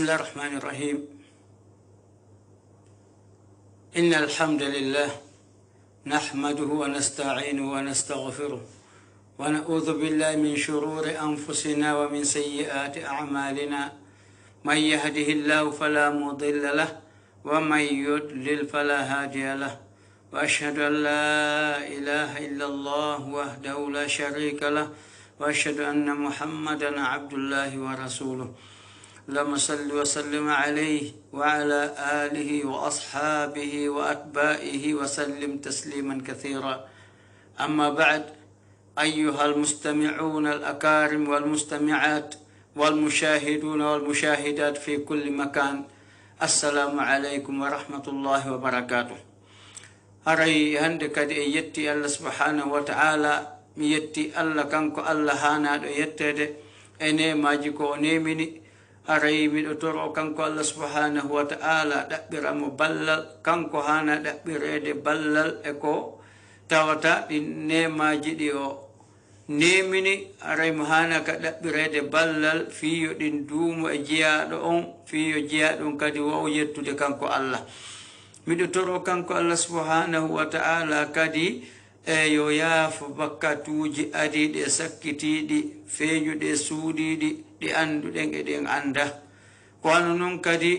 بسم الله الرحمن الرحيم. إن الحمد لله نحمده ونستعينه ونستغفره ونعوذ بالله من شرور أنفسنا ومن سيئات أعمالنا. من يهده الله فلا مضل له ومن يضلل فلا هادي له، وأشهد أن لا إله إلا الله وحده لا شريك له، وأشهد أن محمدا عبد الله ورسوله. اللهم صل وسلم عليه وعلى آله وأصحابه وأتباعه وسلم تسليما كثيرا. أما بعد، أيها المستمعون الأكارم والمستمعات والمشاهدون والمشاهدات في كل مكان، السلام عليكم ورحمة الله وبركاته. هري هندك يتي الله سبحانه وتعالى يتي الله كانكو الله هانا يتي أني ماجيكو نيمني haray miɗo toro kanko Allah subhanahu wa ta'ala ɗaɓɓiramo ballal, kanko hana ɗaɓɓirede ballal e ko tawata ɗi nemaji ɗi o nemini. Haray mo hana ka ɗaɓɓirede ballal fiyo ɗin duumo e jeyaɗo on, fiyo jeyaɗo on kadi wo yettude kanko Allah. Miɗo toro kanko Allah subhanahu wa ta'ala kadi yo yaafo bakkatuji adiɗe sakkitiɗi feeñuɗe suuɗiɗi ɗi anduɗen e ɗen anda. Kono noon kadi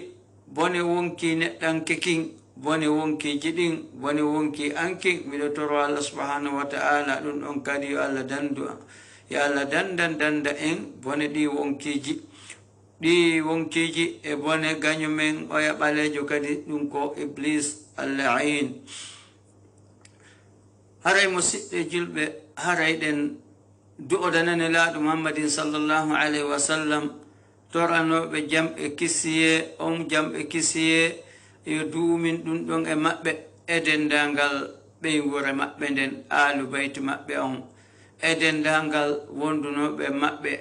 bone wonki neɗɗanke kin, bone wonkiji ɗin, bone wonki ankin. Miɗo toro Allah subhanahu wa ta'ala ɗum ɗon kadi yo Allah dandu, yo Allah danda en bone ɗi wonkiji e bone gañumen oya ɓalejo kadi ɗum ko iblis al-la'in. haray musidɓe julɓe, haray ɗen du'odanane laaɗo muhammadin sallallahu alayhi wa sallam, toranoɓe jam e kisiye on, jam e kisiye yo duumin ɗum ɗon e maɓɓe e dendangal ɓey wure maɓɓe nden, aalu bayti maɓɓe on, e dendangal wondunoɓe maɓɓe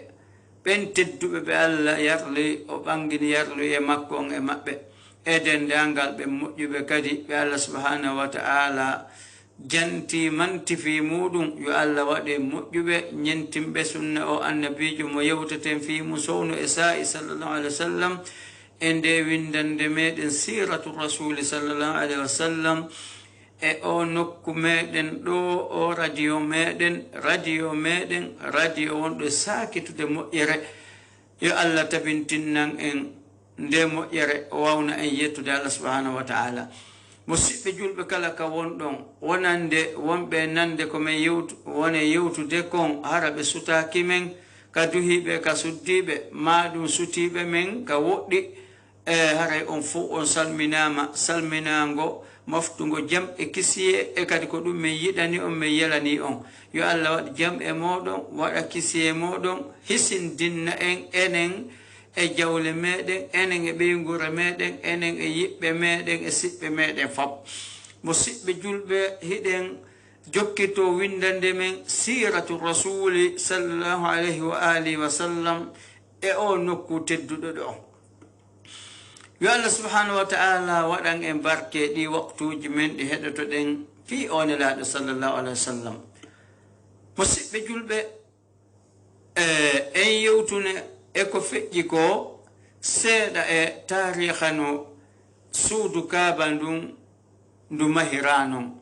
ɓen tedduɓe ɓe Allah yarli o ɓangini yarlu e makko on e maɓɓe, e dendangal ɓe moƴƴuɓe kadi ɓe Allah subhanahu wa ta'ala janti manti fi muɗum. Yo Allah waɗe moƴƴuɓe ñentimɓe sunna o annabijo mo yewteten fi mu sowno e sa'i sallallahu alaihi wa sallam, e nde windande meɗen siratu rasuli sallallahu alaihi wa sallam, e o nokku meɗen ɗo o radio meɗen radio wonɗo sakitude moƴƴere. Yo Allah tabintinnan en nde moƴƴere o wawna en yettude Allah subhanahu wa ta'ala. Musidɓe julɓe kala ka wonɗon wonande wonɓe nande komin wone yewtude kon hara ɓe sutaki men, ka duhiɓe ka suddiɓe, maɗum sutiɓe men ka woɗɗi, e haray on fof on salminama salminago maftugo jam e kisiye, e kadi ko ɗum min yiɗani on, min yelani on. Yo Allah waɗa jam e moɗon, waɗa kisiye moɗon, hisindinna en enen e jawle meɗen, enen e ɓeygure meɗen, enen e yiɓɓe meɗen e siɓɓe meɗen fab. Musidɓe julɓe, hiɗen jokkito windande men siratu rasuli sallallahu alayhi wa alihi wa sallam e o nokku tedduɗo ɗo. Yo Allah subhanahu wa ta'ala waɗan en barke ɗi waktuji men ɗi heɗotoɗen fi on laɗo sallallahu alayhi wa sallam. Musidɓe julɓe, en yewtune e ko feƴƴi ko seeɗa e tariha no suudu kaaba ndu mahiranon,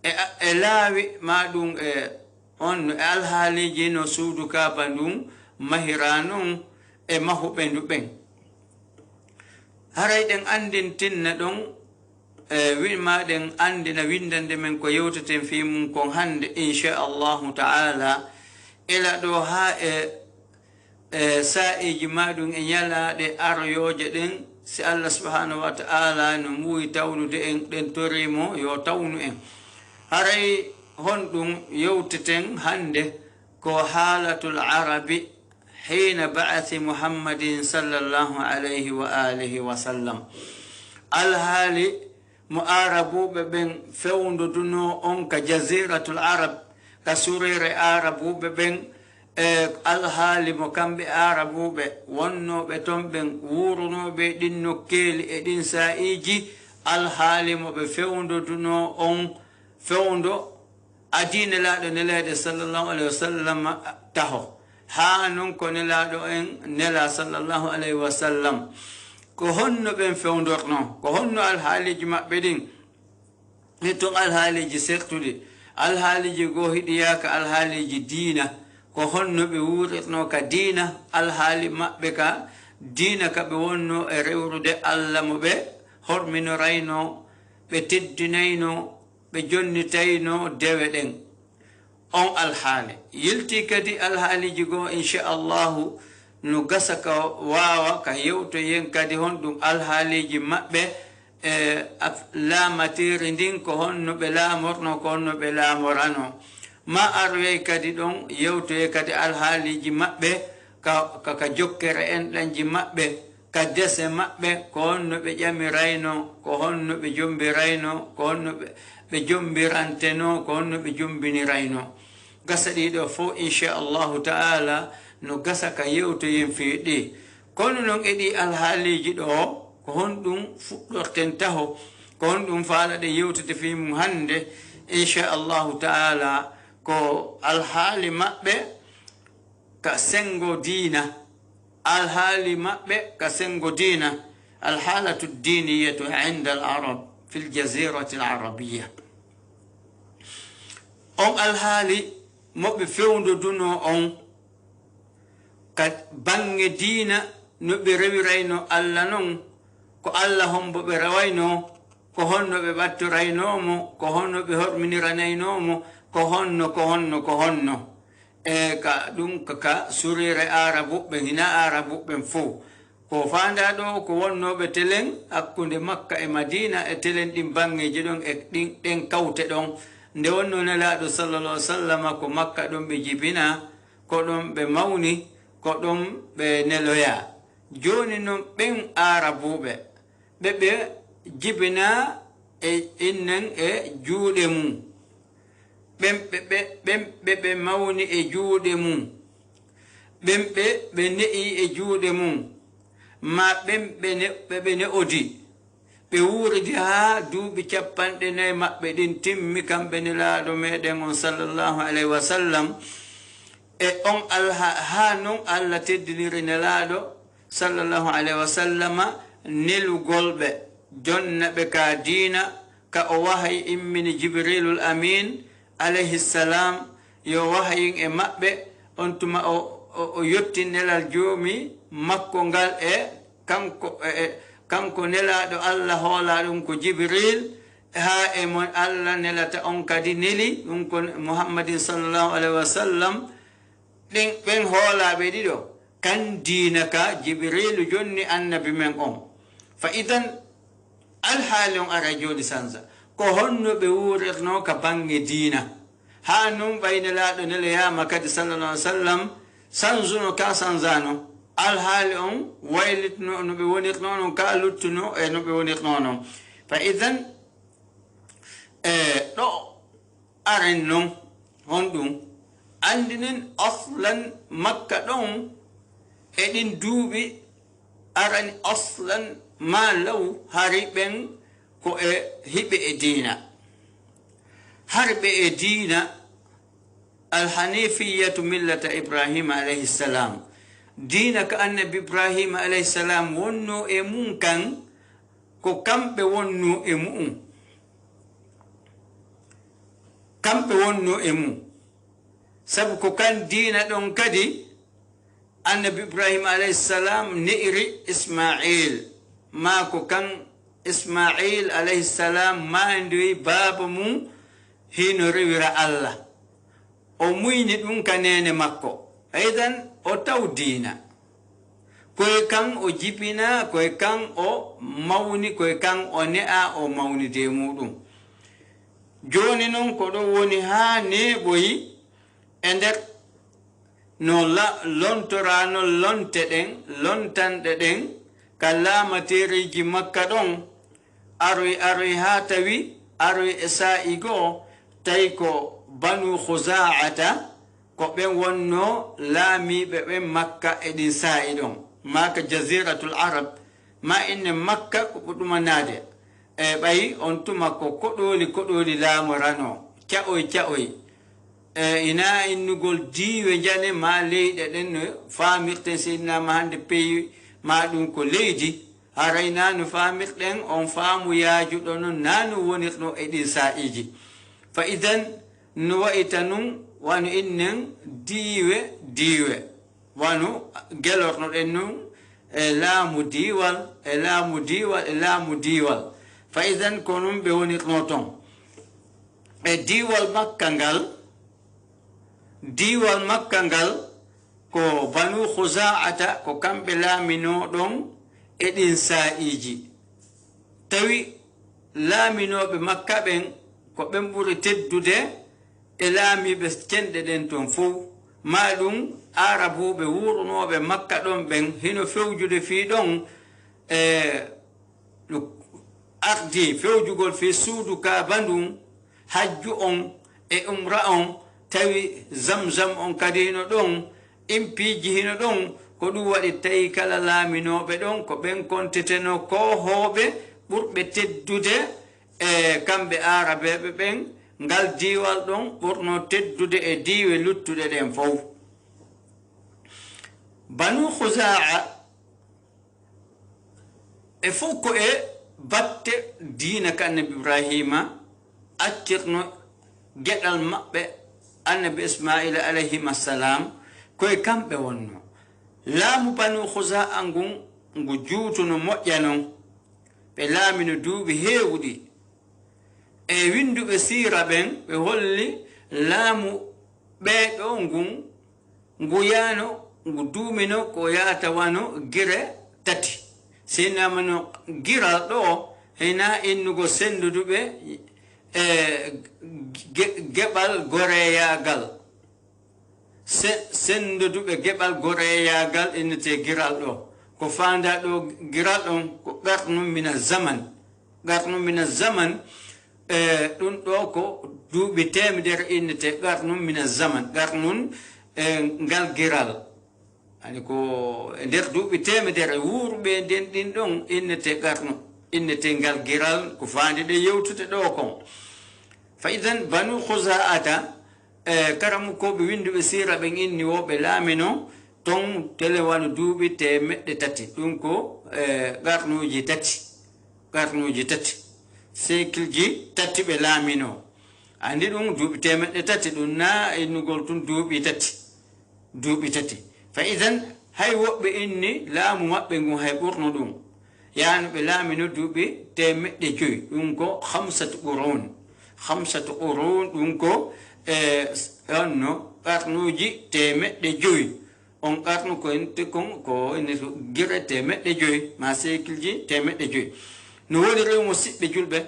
e laawi maɗum e on e alhaaliji no suudu kaaba ndun mahiranon e mahuɓe ndu ɓen. haray ɗen andintinna ɗon maɗen andina windande men ko yewteten fi mum kon hande inchallahu ta'ala, ila ɗo ha sa'iji maɗum e ñalaɗe aroyoje ɗen, si Allah subhanahu wa ta'ala no muyi tawnude en ɗen torimo yo tawnu en. haray honɗum yewteten hande ko halatul arabi hina ba'athi muhammadin sallallahu alayhi wa alihi wa sallam. alhaali mo arabuɓe ɓen fewndoduno on ka jaziratul arab, ka surere arabuɓe ɓen, alhaali mo kamɓe arabuɓe wonnoɓe toon ɓen wurunoɓe ɗin nokkeeli e ɗin sa'iji, alhaali mo ɓe fewndoduno on fewndo adine laaɗo neleede sallallahu alayhi wa sallam taho. ha non ko nelaɗo en nela sallallahu alayhi wa sallam ko honno ɓen fewdorno ko honno alhaaliji maɓɓe ɗin e ton alhaaliji sertude alhaaliji goo hiɗiyaka alhaaliji diina ko honno ɓe wurirno ka diina alhaali maɓɓe ka diina ka ɓe wonno e rewrude allah mo ɓe horminorayno ɓe teddinayno ɓe jonnitayno dewe ɗen on alhaali yilti kadi alhaaliji goo inchallahu no gasa ka wawa ka yewto yen kadi hon ɗum alhaaliji maɓɓe e laamatiri ndin ko honno ɓe laamorno ko honno ɓe laamorano ma arwey kadi ɗon yewtoye kadi alhaaliji maɓɓe ka jokkere en ɗanji maɓɓe ka dese maɓɓe ko honno ɓe ƴamirayno ko honno ɓe jombirayno ko honno ɓe jombiranteno ko honno ɓe jombinirayno gasa ɗiɗo fo inchallahu taala no gasa ka yewtoyen fiiɗi kono noon eɗi alhaaliji ɗo ko honɗum fuɗɗorten taho ko honɗum faalaɗe yewtude fi mum hannde inchallahu taala ko alhaali maɓɓe ka sengo diina alhaali maɓɓe ka sengo diina alhaalatu ddiniyatu inda al arab fi ljazirati al arabiya on alhaali moɓe fewdoduno on ka bange diina no ɓe rewirayno allah non ko allah hombo ɓe rewayno ko honno ɓe ɓattoraynomo ko honno ɓe horminiranaynomo ko honno e ka ɗum kaka surire arabuɓɓen hina arabuɓɓen fo ko fanda ɗo ko wonnoɓe telen hakkude makka e madina e telen ɗin bangeji ɗon e ɗen kawte ɗon nde wonno nelaɗo sallallah alih sallam ko makka ɗon ɓe jibina ko ɗon ɓe mawni ko ɗon ɓe neloya joni noon ɓen arabuɓe ɓe jibina e innen e juuɗe mum ɓe mawni e juuɗe mum ɓen ɓe ne'i e juuɗe mum ma ɓen ɓe ne'odi ɓe wuridi ha duuɓi capanɗe nayi maɓɓe ɗin timmi kamɓe nelaaɗo meɗen on sallllahu alayhi wa sallam e on ha non allah teddiniri nelaaɗo sallllahu alayhi wa sallama nelugolɓe jonnaɓe ka diina ka o wahay immini jibrilul amin alayhi salam yo wahayin e maɓɓe on tuma o yetti nelal joomi makko ngal e kanko nelaɗo allah hoola ɗum ko jibril ha e mon allah nelata on kadi neli ɗum ko muhammadin sallllahu alayhi wa sallam ɗin ɓen hoolaɓe ɗiɗo kan diina ka jibrilu jonni annabi men on fa idan alhaali on ara joni sansa ko honno ɓe wurirno ka bange diina ha nun ɓaynelaɗo neleyama kadi sallallah alih sallam sanzuno ka sanzano alhaali on waylitno no ɓe wonirno non ka luttuno e no ɓe wonirno non fa idan ɗo aren non honɗum andinen aslan makka ɗon eɗin duuɓi arani aslan ma law hari ɓen ko e hiɓe e diina harɓe e diina alhanifiyatu millata ibrahima alayhi salam diina ka annabi ibrahima alayhi salam wonno e mum kan ko kamɓe wonno e mum kamɓe wonno e mum sabu ko kan diina ɗon kadi annabi ibrahima alayhi salam ne'iri ismail ma ko kan ismail alayhi salam mandoyi baaba mum hino rewira allah o muyni ɗum ka nene makko aidan o taw diina koye kan o jibina koye kan o mawni koye kan o ne'a o mawnide muɗum joni noon ko ɗo woni ha neɓoyi e nder no lontorano lonte ɗen lontanɗe ɗen ka lamateriji makka ɗon aroy ha tawi aroy e sa'i goo tawi ko banu khuza'ata ko ɓen wonno laamiɓe ɓen makka e ɗin sa'i ɗon maka jaziratul arab ma inne makka ko ɓuɗumanade e ɓayi on tuma ko koɗoli laamorano caɓoy ina innugol diiwe jane ma leyɗe ɗen no famirten seydinama hande peyi ma ɗum ko leydi haray nano famirɗen on faamu yaajuɗo noon nano wonirno e ɗin sa'iji fa idan no wayita nun wano innen diiwe wano gelornoɗen nun e laamu diiwal fa idan ko nun ɓe wonirno ton e diiwal makka ngal ko banu khuza'ata ko kamɓe laaminoɗon e ɗin sa'iji tawi laaminoɓe makka ɓen ko ɓen ɓuri teddude e laamiɓe cenɗe ɗen ton fof maɗum arabuɓe wurnoɓe makka ɗon ɓen hino fewjude fi ɗon ardi fewjugol fi suudu kaaba ndun hajju on e umra on tawi zamzam on kadi hino ɗon impiiji hino ɗon ko ɗum waɗi tawi kala laaminoɓe ɗon ko ɓen konteteno kohoɓe ɓurɓe teddude e kamɓe arabeɓe ɓen ngal diiwal ɗon ɓurno teddude e diiwe luttuɗe ɗen fof banu khuza'a e fof ko e batte diina ka annabi ibrahima accirno geɗal maɓɓe annabi ismaila alayhimassalam koye kamɓe wonno laamu banu khuza'a ngu juutuno moƴƴa non ɓe laamino duuɓi heewɗi e winduɓe siira ɓen ɓe holli laamu ɓeeɗo ngu yaano ngu duumino ko yaata wano gire tati sinamano giral ɗo hena innugo senduduɓe e geɓal goreyagal senduduɓe geɓal goreyagal innete giral ɗo ko fanda ɗo giral ɗon ko ɓernum mina zaman ɗum ɗo ko duuɓi temedere innete ɓernum mina zaman ɓernum ngal giral ani ko nder duuɓi temedere wuurɓe nden ɗin ɗon innete ɓernu innete ngal giral ko fandi ɗe yewtude ɗo kon fa idan banu khuza'ata karamu koɓe winduɓe sira ɓen inni woɓe laamino ton tele wano duuɓi temeɗɗe tati ɗum ko ɓernuji tati cycle ji tati ɓe laamino andi ɗum duuɓi temeɗɗe tati ɗum na innugol tun duuɓi tati fa idan hay woɓɓe inni laamu maɓɓe ngun hay ɓurno ɗum yaano ɓe laamino duuɓi temeɗɗe joyi ɗum ko hamsatu qurun ɗum ko onno ɓarnuji temeɗɗe joyi on ɓarnu ko ente kon ko ene gire temeɗɗe joyi ma cycle ji temeɗɗe joyi no woni rewmo siɓɓe julɓe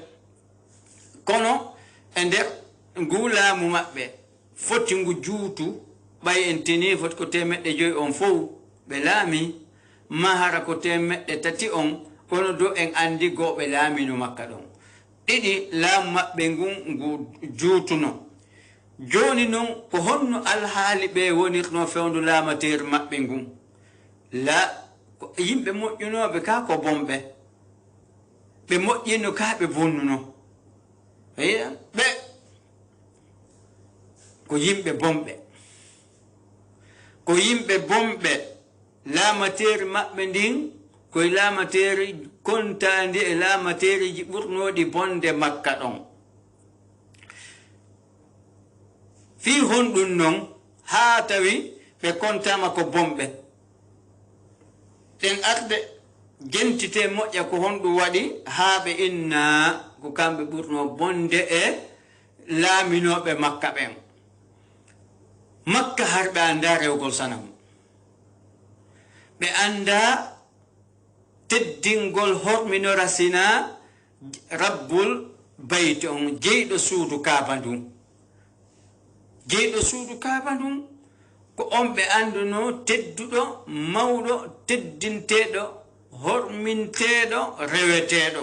kono e nder ngu laamu maɓɓe foti ngu juutu ɓay en teni foti ko temeɗɗe joyi on fof ɓe laami mahara ko temeɗɗe tati on kono do en andi goɓe laamino makka ɗon ɗiɗi laamu maɓɓe ngu juutuno joni noon ko honno alhaali ɓe wonirno fewndu laamateeri maɓɓe ngun yimɓe moƴƴunoɓe ka ko bomɓe ɓe moƴƴino ka ɓe bonnuno ɓe ko yimɓe bomɓe laamateeri maɓɓe ndin koye laamateeri kontandi e laamateeriji ɓurnoɗi bonde makka ɗon fi honɗum noon haa tawi ɓe kontama ko bomɓe ɗen arde gentite moƴƴa ko honɗum waɗi haa ɓe inna ko kamɓe ɓurno bonde e laaminoɓe makka ɓen makka har ɓe anda rewgol sanam ɓe anda teddingol horminora sina rabbul bayti on jeyɗo suudu kaaba ndun ko on ɓe anduno tedduɗo mawɗo teddinteɗo horminteɗo reweteɗo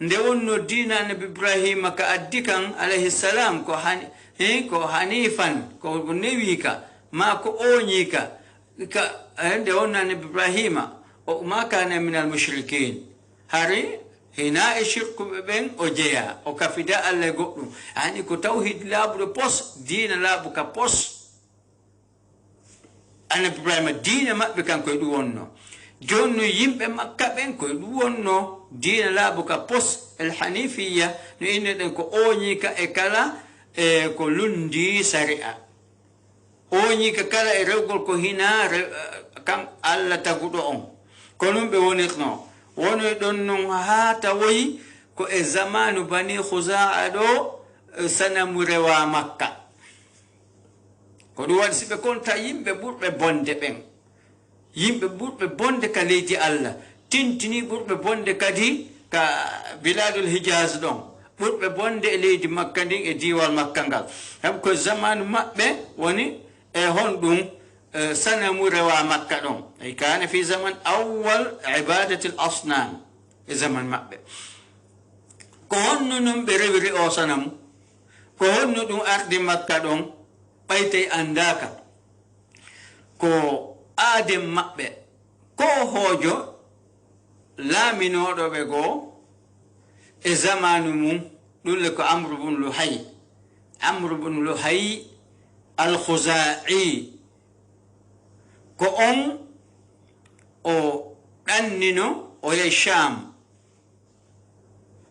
nde wonno diina annabi ibrahima ka addi kan alayhisalam ko hanifan ko newi ka ma ko oñi ka nde wonno annabi ibrahima o ma kana min al mushrikin hari hina e shirku ben o jeya o kafida alla goɗɗum ani ko tawhid laabuɗo pos dina laabu ka pos annabi ibrahima dina maɓɓe kanko e ɗum wonno joni no yimɓe makka ɓen koye ɗum wonno dina laabu ka pos el hanifiya no inde ɗen ko oñika e kala e ko lundi sari'a oñika kala e rewgol ko hina kan allah taguɗo on ko non ɓe wonirno wonoy ɗon non ha tawoyi ko e zamanu bani husaa ɗo sanamu rewa makka ko ɗum waɗi siɓe konta yimɓe ɓurɓe bonde ɓen yimɓe ɓurɓe bonde ka leydi allah tintini ɓurɓe bonde kadi ka biladul hijaz ɗon ɓurɓe bonde e leydi makka ndin e diwal makka ngal sabu ko zamanu maɓɓe woni e honɗum sanamu rewa makka ɗon ay kana fi zaman awwal ibadati l asnam e zaman maɓɓe ko honno noon ɓe rewiri o sanamu ko honno ɗum ardi makka ɗon ɓaytay andaka ko aadem maɓɓe ko hoojo laaminoɗoɓe goo e zamanu mum ɗum le ko amru bun luhay al-khuzai ko on o ɗannino o yahi sham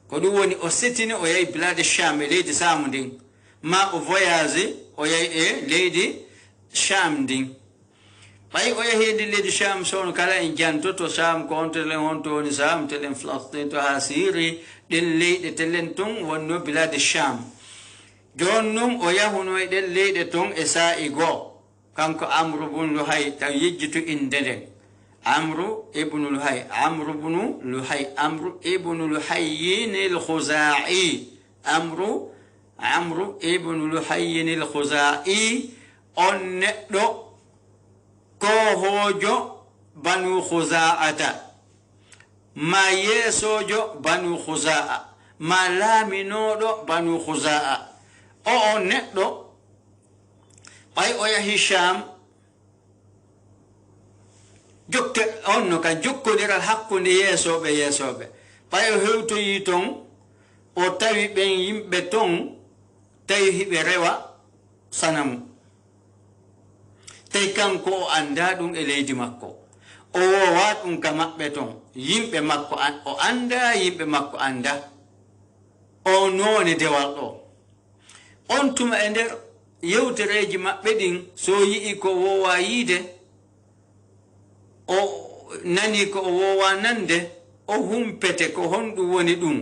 ko ɗum woni o setini o yahi bilade sham e leydi samu ndin ma o voyage o yahi e leydi sham ndin ɓay o yahi ndi leydi sham sono kala en jantoto sham ko on telen honto woni sham telen Falastin to ha Syrie ɗen leyɗe telen ton wonno bilade sham jon num o yahuno e ɗen leyɗe ton e sa'i goo kanko amru bun luhay taw yejjitu inde nden amru ibnu luhay amru ibnu luhayyin al-khuzai amru ibnu luhayyin al-khuzai on neɗɗo ko hoojo banu khuza'ata ma yeesojo banu khuza'a ma laaminoɗo banu khuza'a o on neɗɗo ɓay o yahi sham jokke on no ka jokkodiral hakkunde yeesoɓe ɓay o hewtoyi ton o tawi ɓen yimɓe ton tawi hiɓe rewa sanamu tawi kanko o anda ɗum e leydi makko o wowa ɗum ka maɓɓe ton yimɓe makko o anda yimɓe makko anda o noone dewal ɗo on tuma e nder yewtereji maɓɓe ɗin so yi'i ko wowa yiide o nani ko o wowa nande o humpete ko honɗum woni ɗum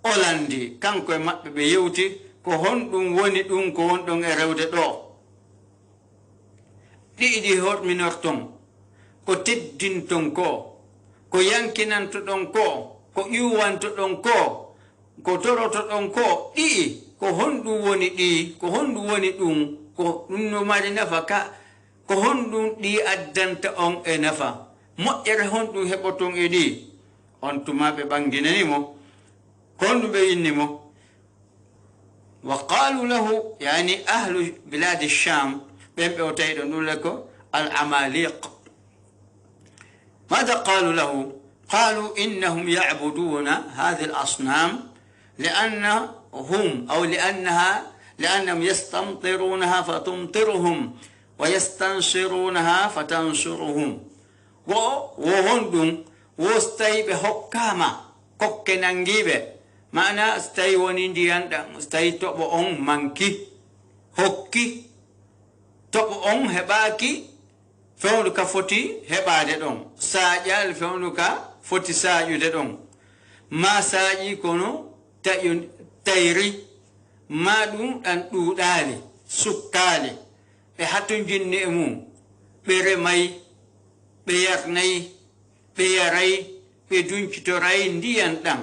o landi kanko e maɓɓe ɓe yewti ko honɗum woni ɗum ko wonɗon e rewde ɗo ɗiɗi horminorton ko teddinton ko yankinantoɗon ko ƴuwantoɗon ko torotoɗon ɗi'i ko honɗum woni ɗi ko honɗum woni ɗum ko ɗum no mari nafa ka ko honɗum ɗi addanta on e nafa moƴƴere honɗum heɓoton e ɗi on tuma ɓe ɓanginanimo ko honɗum ɓe yinnimo wa qalu lahu yani ahlu biladi sham ɓen ɓe o tawi ɗon ɗum le ko al amaliq ماذا قالوا له؟ قالوا إنهم يعبدون هذه الأصنام لأنهم يستمطرونها فتمطرهم ويستنصرونها فتنصرهم وهندم وستي بحكامة كوكنانجيبه معنى ستي وننديان ستي تبعون منكي هكي تبعون هباكي fewnu ka foti heɓade ɗon saƴal fewnu ka foti saƴude ɗon ma saƴi kono tayri ma ɗum ɗan ɗuɗali sukkali ɓe hatto jinni e mum ɓe remayi ɓe yarnayi ɓe yarayi ɓe duncitorayi ndiyan ɗan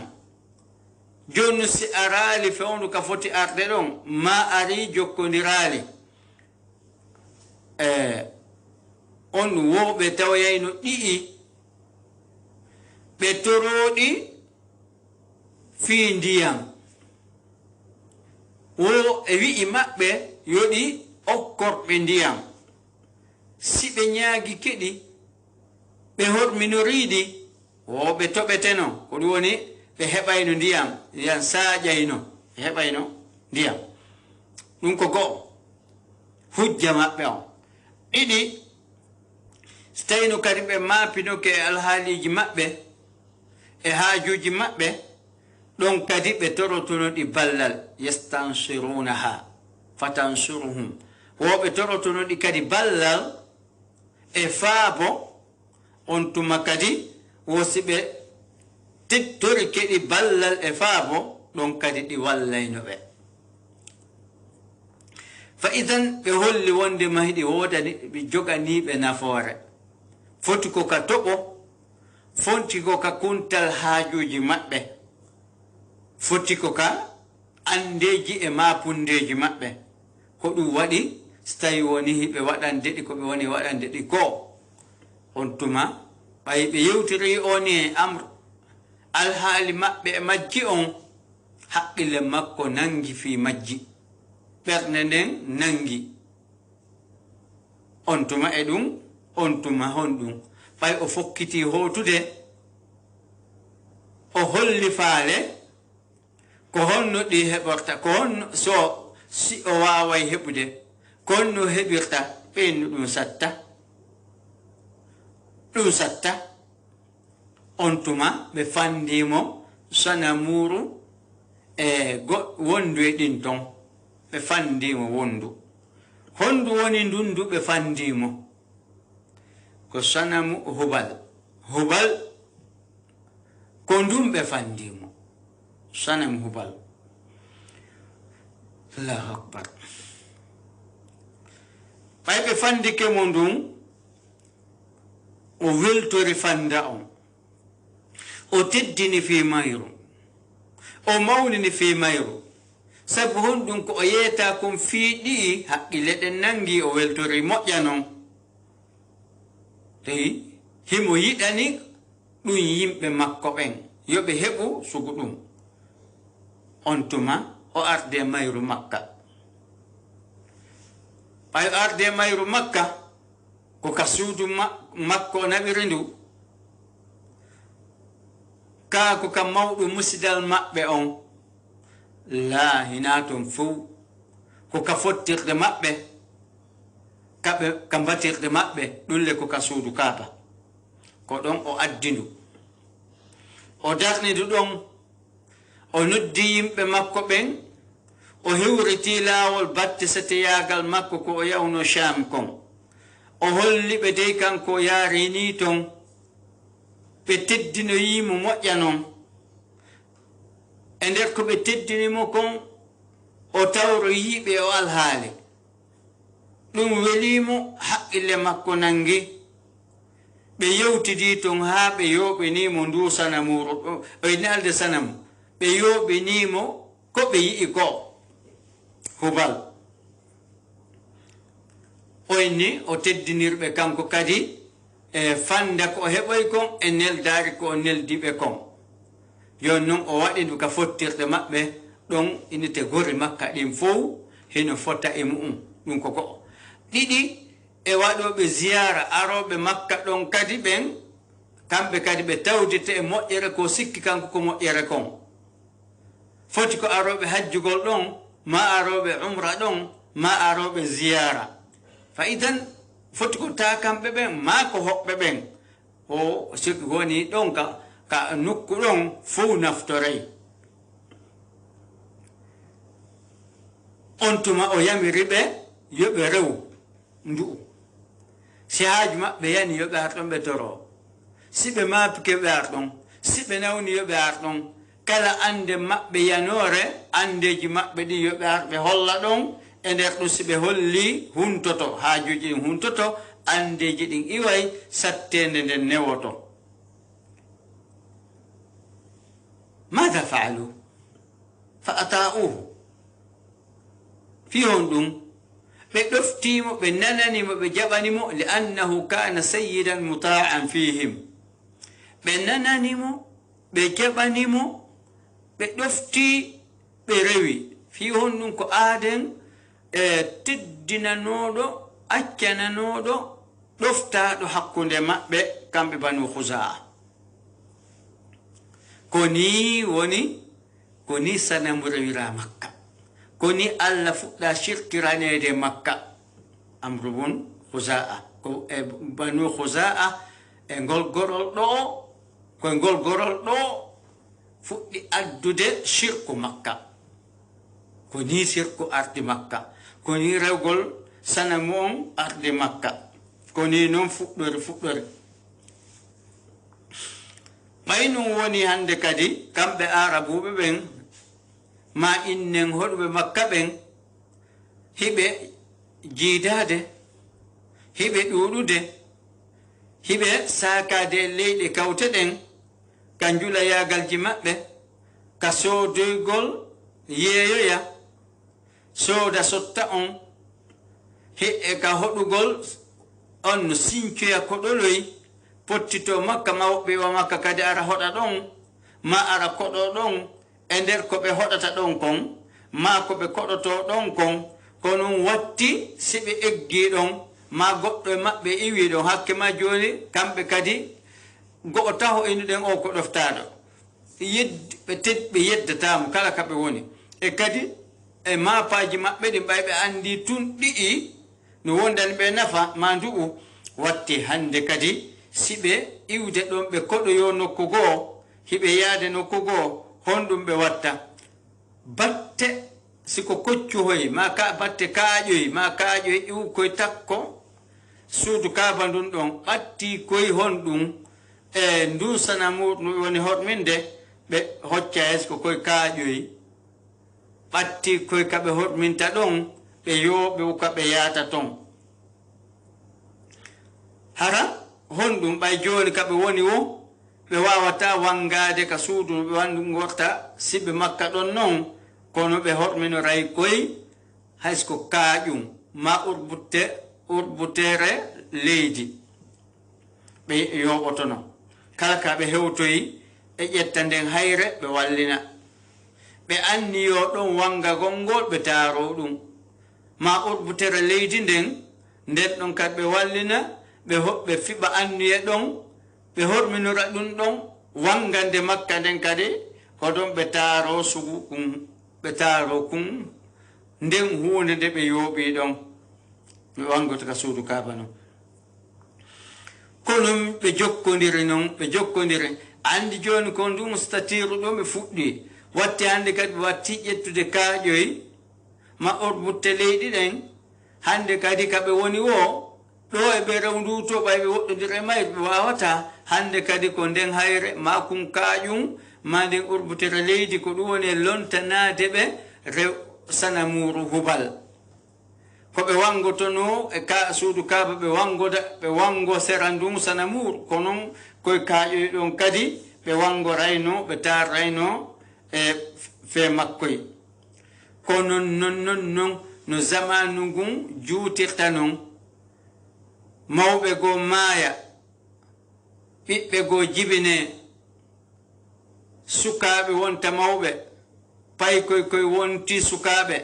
joni si arali fewnu ka foti arde ɗon ma ari jokkodirali on woɓe tawoyayno ɗi'i ɓe toroɗi fii ndiyam wo e wi'i maɓɓe yoɗi okkorɓe ndiyam si ɓe ñaagi keɗi ɓe horminoriɗi o ɓe toɓeteno ko ɗum woni ɓe heɓayno ndiyam saƴayno ɓe heɓayno ndiyam ɗum ko go'o hujja maɓɓe on ɗiɗi so tawino kadi ɓe maapinoke e alhaaliji maɓɓe e haajuji maɓɓe ɗon kadi ɓe torotonoɗi ballal yastansirunaha fatansuruhum woɓe torotonoɗi kadi ballal e faabo on tuma kadi wosi ɓe tori keɗi ballal e faabo ɗon kadi ɗi wallayno ɓe fa idan ɓe holli wonde mahiɗi wodani ɓe joganiɓe nafoore foti ko ka toɓo fonti ko ka kuntal haajuji maɓɓe foti ko ka andeji e mapundeji maɓɓe ko ɗum waɗi so tawi woni hiɓe waɗande ɗi ko ɓe woni waɗande ɗi ko on tuma ɓay ɓe yewtiri oni e amre alhaali maɓɓe e majji on haqqille makko nangi fi majji ɓernde nden nangi on tuma e ɗum on tuma hon ɗum ɓay o fokkiti hotude o holli faale ko honno ɗi heɓorta ko honno so si o waaway heɓude ko honno heɓirta ɓennu ɗum satta on tuma ɓe fandimo sanamuru e wondu e ɗin ton ɓe fandimo wondu hondu woni ndundu ɓe fandimo ko sanamu hubal ko ndum ɓe fandimo sanamu hubal allahu akbar ɓay ɓe fandike mo ndum o weltori fanda on o teddini fi mayru o mawnini fi mayru sabu honɗum ko o yeeta kon fiiɗi haqqille ɗen nangi o weltori moƴƴa non tawi himo yiɗani ɗum yimɓe makko ɓen yoɓe heɓu sugu ɗum on tuma o arde mayru makka ɓay o arde mayru makka ko ka suudu makko o naɓiri ndu kaa ko ka mawɗo musidal maɓɓe on laa hina toon fof ko ka fottirde maɓɓe ka mbatirde maɓɓe ɗulle ko ka suudu kaaba ko ɗon o addi ndu o darni ndu ɗon o noddi yimɓe makko ɓen o hewriti laawol batte seteyagal makko ko o yawno sham kon o holli ɓe dey kanko yaari ni ton ɓe teddinoyimo moƴƴa non e nder ko ɓe teddinimo kon o tawro yiɓe o alhaali ɗum welimo haqqille makko nangi ɓe yewtidi ton haa ɓe yoɓinimo ndu sanamuro nalde sanamu ɓe yoɓinimo ko ɓe yi'i ko hubal oyni o teddinirɓe kanko kadi e fanda ko o heɓoy kon e neldari ko o neldiɓe kon yon noon o waɗi ndu ka fottirde maɓɓe ɗon inite gori makka ɗin fof heno fota e mu'um ɗum ko go'o ɗiɗi e waɗoɓe ziyara aroɓe makka ɗon kadi ɓen kamɓe kadi ɓe tawdite e moƴƴere ko sikki kanko ko moƴƴere kon foti ko aroɓe hajjugol ɗon ma aroɓe umra ɗon ma aroɓe ziyara fa idan foti ko ta kamɓe ɓen ma ko hoɓɓe ɓen o sikki woni ɗon ka nokku ɗon fof naftorey on tuma o yamiri ɓe yoɓe rew ndu si haaju maɓɓe yani yoɓe ar ɗon ɓe toro si ɓe maapike ɓe ar ɗon si ɓe nawni yoɓe ar ɗon kala ande maɓɓe yanore andeji maɓɓe ɗi yoɓe ar ɓe holla ɗon e nder ɗum si ɓe holli huntoto haajuji ɗin huntoto andeji ɗin iway sattende nden newoto mada faalu fa ata'uhu fi hon ɗum ɓe ɗoftimo ɓe nananimo ɓe jaɓanimo li annahu kana sayyidan muta'an fihim ɓe nananimo ɓe jaɓanimo ɓe ɗofti ɓe rewi fi hon ɗum ko aaden e teddinanoɗo accananoɗo ɗoftaɗo hakkunde maɓɓe kamɓe banu husaa كوني وني كوني سنمر مكة كوني الله فدا شرك راني دي مكة أمرون خزاعة بنو خزاعة engol gorol do ko engol gorol do fuɗɗi addude shirku makka ko ni shirku ardi makka ko ni rewgol sanamu on ardi makka ko ni non fuɗɗore ɓaynum woni hande kadi kamɓe arabuɓe ɓen ma innen hoɗuɓe makka ɓen hiɓe jiidade hiɓe ɗuɗude hiɓe sakade leyɗe kawte ɗen ka njula yagalji maɓɓe ka soodoygol yeeyoya sooda sotta on e ka hoɗugol on no sincoya koɗoloy pottito makka ma woɓɓe wa makka kadi ara hoɗa ɗon ma ara koɗo ɗon e nder ko ɓe hoɗata ɗon kon ma ko ɓe koɗoto ɗon kon konon watti si ɓe eggi ɗon ma goɗɗo e maɓɓe iwi ɗon hakke ma joni kamɓe kadi go'o taho inuɗen o ko ɗoftaɗo ɓe yeddatamo kala ka ɓe woni e kadi e mapaji maɓɓe ɗi ɓay ɓe andi tun ɗi'i no wondani ɓe nafa ma ndu'u watti hande kadi si ɓe iwde ɗon ɓe koɗoyo nokku goo hiɓe yaade nokku goo honɗum ɓe watta batte siko koccuhoy ma ka batte kaaƴoy ma kaaƴoy iw koye takko suudu kaaba ndun ɗon ɓatti koye honɗum e ndun sanamu woni horminde ɓe hocca hes ko koye kaaƴoy ɓatti koye kaɓe horminta ɗon ɓe yoɓe kaɓe yaata ton hara honɗum ɓay joni kaɓe woni wo ɓe wawata wangade ka suudu ɓe wangorta siɓe makka ɗon non kono ɓe horminoray koye haysko kaaƴum ma urbutere leydi ɓe yoɓotono kala ka ɓe hewtoyi e ƴetta nden hayre ɓe wallina ɓe anni yo ɗon wangagol ngol ɓe taaro ɗum ma urbutere leydi nden ɗon kadi ɓe wallina ɓe fiɓa anniye ɗon ɓe horminora ɗum ɗon wangande makka nden kadi hoɗon ɓe taaro sugu kum ɓe taaro kum nden hunde nde ɓe yooɓi ɗon ɓe wangoto ka suudu kaaba non kono ɓe jokkodiri andi joni ko ndum statiru ɗo ɓe fuɗɗi watti hande kadi ɓe watti ƴettude kaaƴoy ma orbutte leyɗi ɗen hande kadi kaɓe woni wo ɗo e ɓe rewnduto ɓay ɓe woɗɗodiri e mayre ɓe wawata hande kadi ko nden hayre ma kum kaaƴum ma nden urbutere leydi ko ɗum woni e lontanade ɓe rew sanamuru hubal ko ɓe wangotono e suudu kaaba ɓe wango sera ndun sanamuru ko noon koye kaaƴoy ɗon kadi ɓe wangorayno ɓe tarrayno e fe makkoye ko non no zamanu ngun juutirta non mawɓe goo maaya ɓiɓɓe goo jibine sukaaɓe wonta mawɓe pay koye wonti sukaaɓe